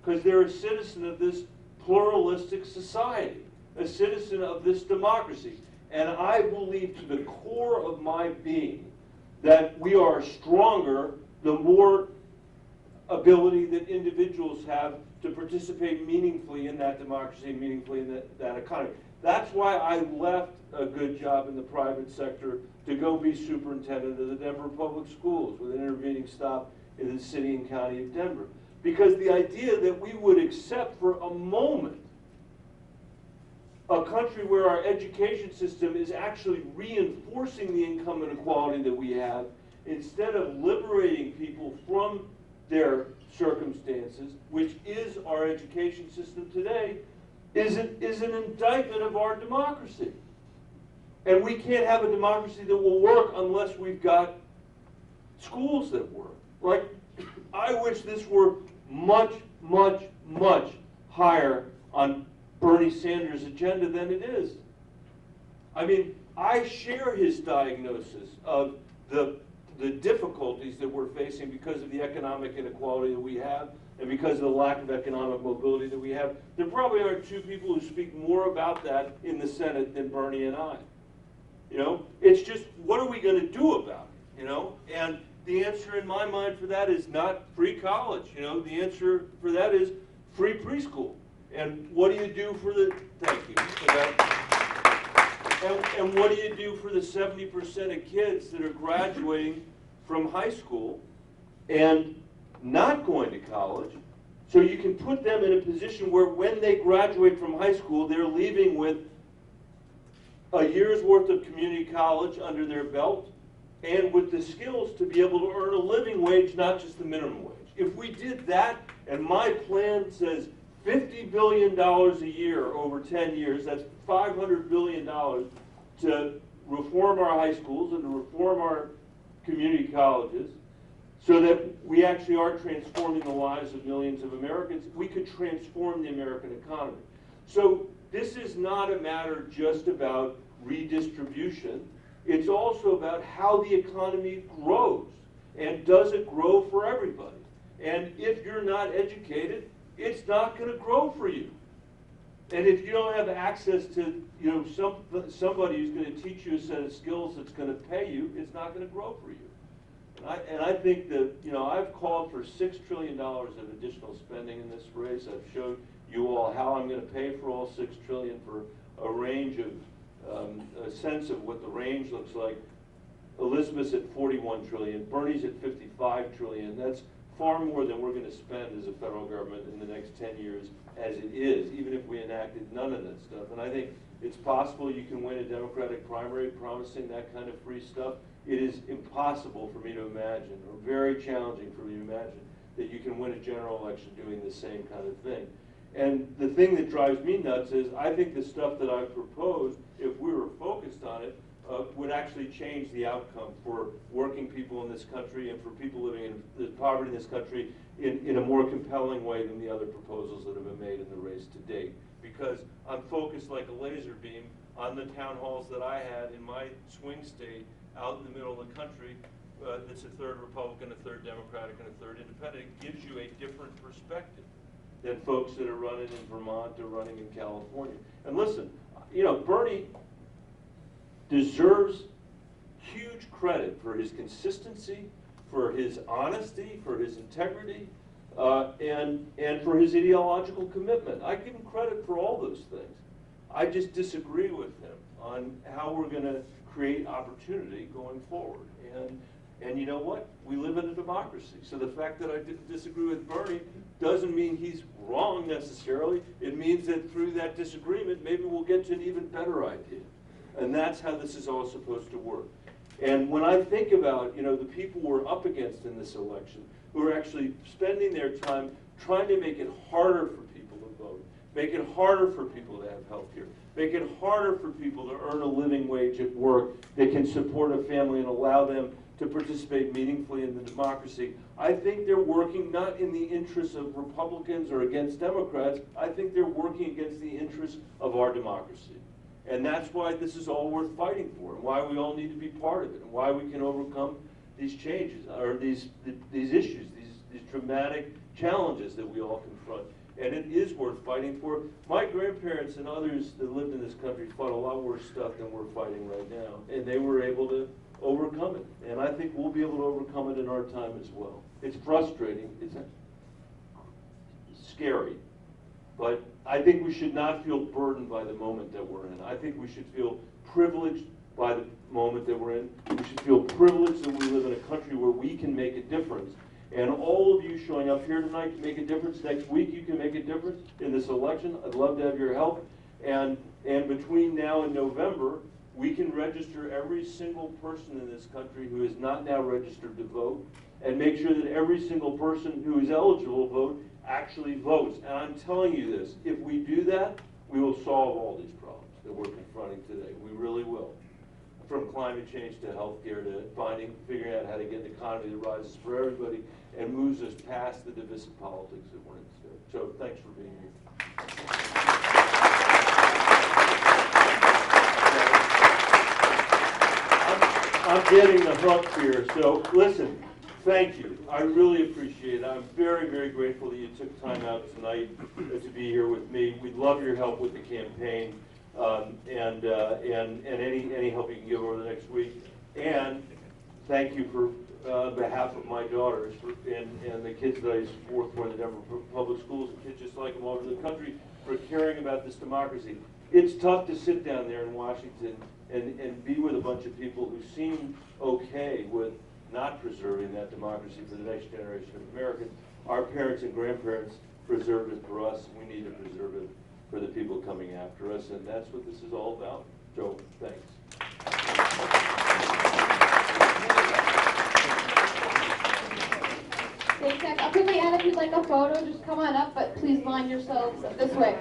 Because they're a citizen of this pluralistic society, a citizen of this democracy. And I believe to the core of my being that we are stronger the more ability that individuals have to participate meaningfully in that democracy, meaningfully in that economy. That's why I left a good job in the private sector to go be superintendent of the Denver Public Schools with an intervening stop in the city and county of Denver. Because the idea that we would accept for a moment a country where our education system is actually reinforcing the income inequality that we have, instead of liberating people from their circumstances, which is our education system today, is an indictment of our democracy. And we can't have a democracy that will work unless we've got schools that work. Like, I wish this were much, much, much higher on Bernie Sanders' agenda than it is. I mean, I share his diagnosis of the difficulties that we're facing because of the economic inequality that we have and because of the lack of economic mobility that we have. There probably are two people who speak more about that in the Senate than Bernie and I. You know, it's just, what are we going to do about it? You know, and the answer in my mind for that is not free college. You know, the answer for that is free preschool. And what do you do for the, thank you for that. And what do you do for the 70% of kids that are graduating from high school and not going to college? So you can put them in a position where when they graduate from high school, they're leaving with a year's worth of community college under their belt and with the skills to be able to earn a living wage, not just the minimum wage. If we did that, and my plan says $50 billion a year over 10 years, that's $500 billion to reform our high schools and to reform our community colleges so that we actually are transforming the lives of millions of Americans. We could transform the American economy. So this is not a matter just about redistribution. It's also about how the economy grows. And does it grow for everybody? And if you're not educated, it's not going to grow for you. And if you don't have access to, you know, somebody who's going to teach you a set of skills that's going to pay you, it's not going to grow for you. And I think that, you know, I've called for $6 trillion of additional spending in this race. I've showed you all how I'm going to pay for all $6 trillion for a range of, a sense of what the range looks like. Elizabeth's at 41 trillion, Bernie's at 55 trillion. That's far more than we're going to spend as a federal government in the next 10 years as it is, even if we enacted none of that stuff. And I think it's possible you can win a Democratic primary promising that kind of free stuff. It is impossible for me to imagine, or very challenging for me to imagine, that you can win a general election doing the same kind of thing. And the thing that drives me nuts is I think the stuff that I've proposed, if we were focused on it, would actually change the outcome for working people in this country and for people living in poverty in this country in a more compelling way than the other proposals that have been made in the race to date. Because I'm focused like a laser beam on the town halls that I had in my swing state out in the middle of the country. That's a third Republican, a third Democratic, and a third Independent. It gives you a different perspective than folks that are running in Vermont or running in California. And listen, you know, Bernie deserves huge credit for his consistency, for his honesty, for his integrity, and for his ideological commitment. I give him credit for all those things. I just disagree with him on how we're going to create opportunity going forward. And you know what? We live in a democracy. So the fact that I disagree with Bernie doesn't mean he's wrong necessarily. It means that through that disagreement, maybe we'll get to an even better idea. And that's how this is all supposed to work. And when I think about, you know, the people we're up against in this election, who are actually spending their time trying to make it harder for people to vote, make it harder for people to have health care, make it harder for people to earn a living wage at work that can support a family and allow them to participate meaningfully in the democracy, I think they're working not in the interests of Republicans or against Democrats. I think they're working against the interests of our democracy. And that's why this is all worth fighting for, and why we all need to be part of it, and why we can overcome these changes, or these issues, these dramatic challenges that we all confront. And it is worth fighting for. My grandparents and others that lived in this country fought a lot worse stuff than we're fighting right now, and they were able to overcome it. And I think we'll be able to overcome it in our time as well. It's frustrating, it's scary, but I think we should not feel burdened by the moment that we're in. I think we should feel privileged by the moment that we're in. We should feel privileged that we live in a country where we can make a difference. And all of you showing up here tonight can make a difference. Next week you can make a difference in this election. I'd love to have your help. And between now and November, we can register every single person in this country who is not now registered to vote, and make sure that every single person who is eligible to vote actually votes. And I'm telling you this, if we do that, we will solve all these problems that we're confronting today. We really will. From climate change to healthcare to figuring out how to get an economy that rises for everybody and moves us past the divisive politics that we're in today. So thanks for being here. I'm getting the hook here. So listen, thank you. I really appreciate it. I'm very, very grateful that you took time out tonight to be here with me. We'd love your help with the campaign and any help you can give over the next week. And thank you for on behalf of my daughters and the kids that I support for the Denver Public Schools and kids just like them all over the country for caring about this democracy. It's tough to sit down there in Washington and be with a bunch of people who seem okay with not preserving that democracy for the next generation of Americans. Our parents and grandparents preserved it for us. We need to preserve it for the people coming after us, and that's what this is all about. So, thanks. Thanks, Zach. I'll quickly add if you'd like a photo, just come on up, but please line yourselves this way.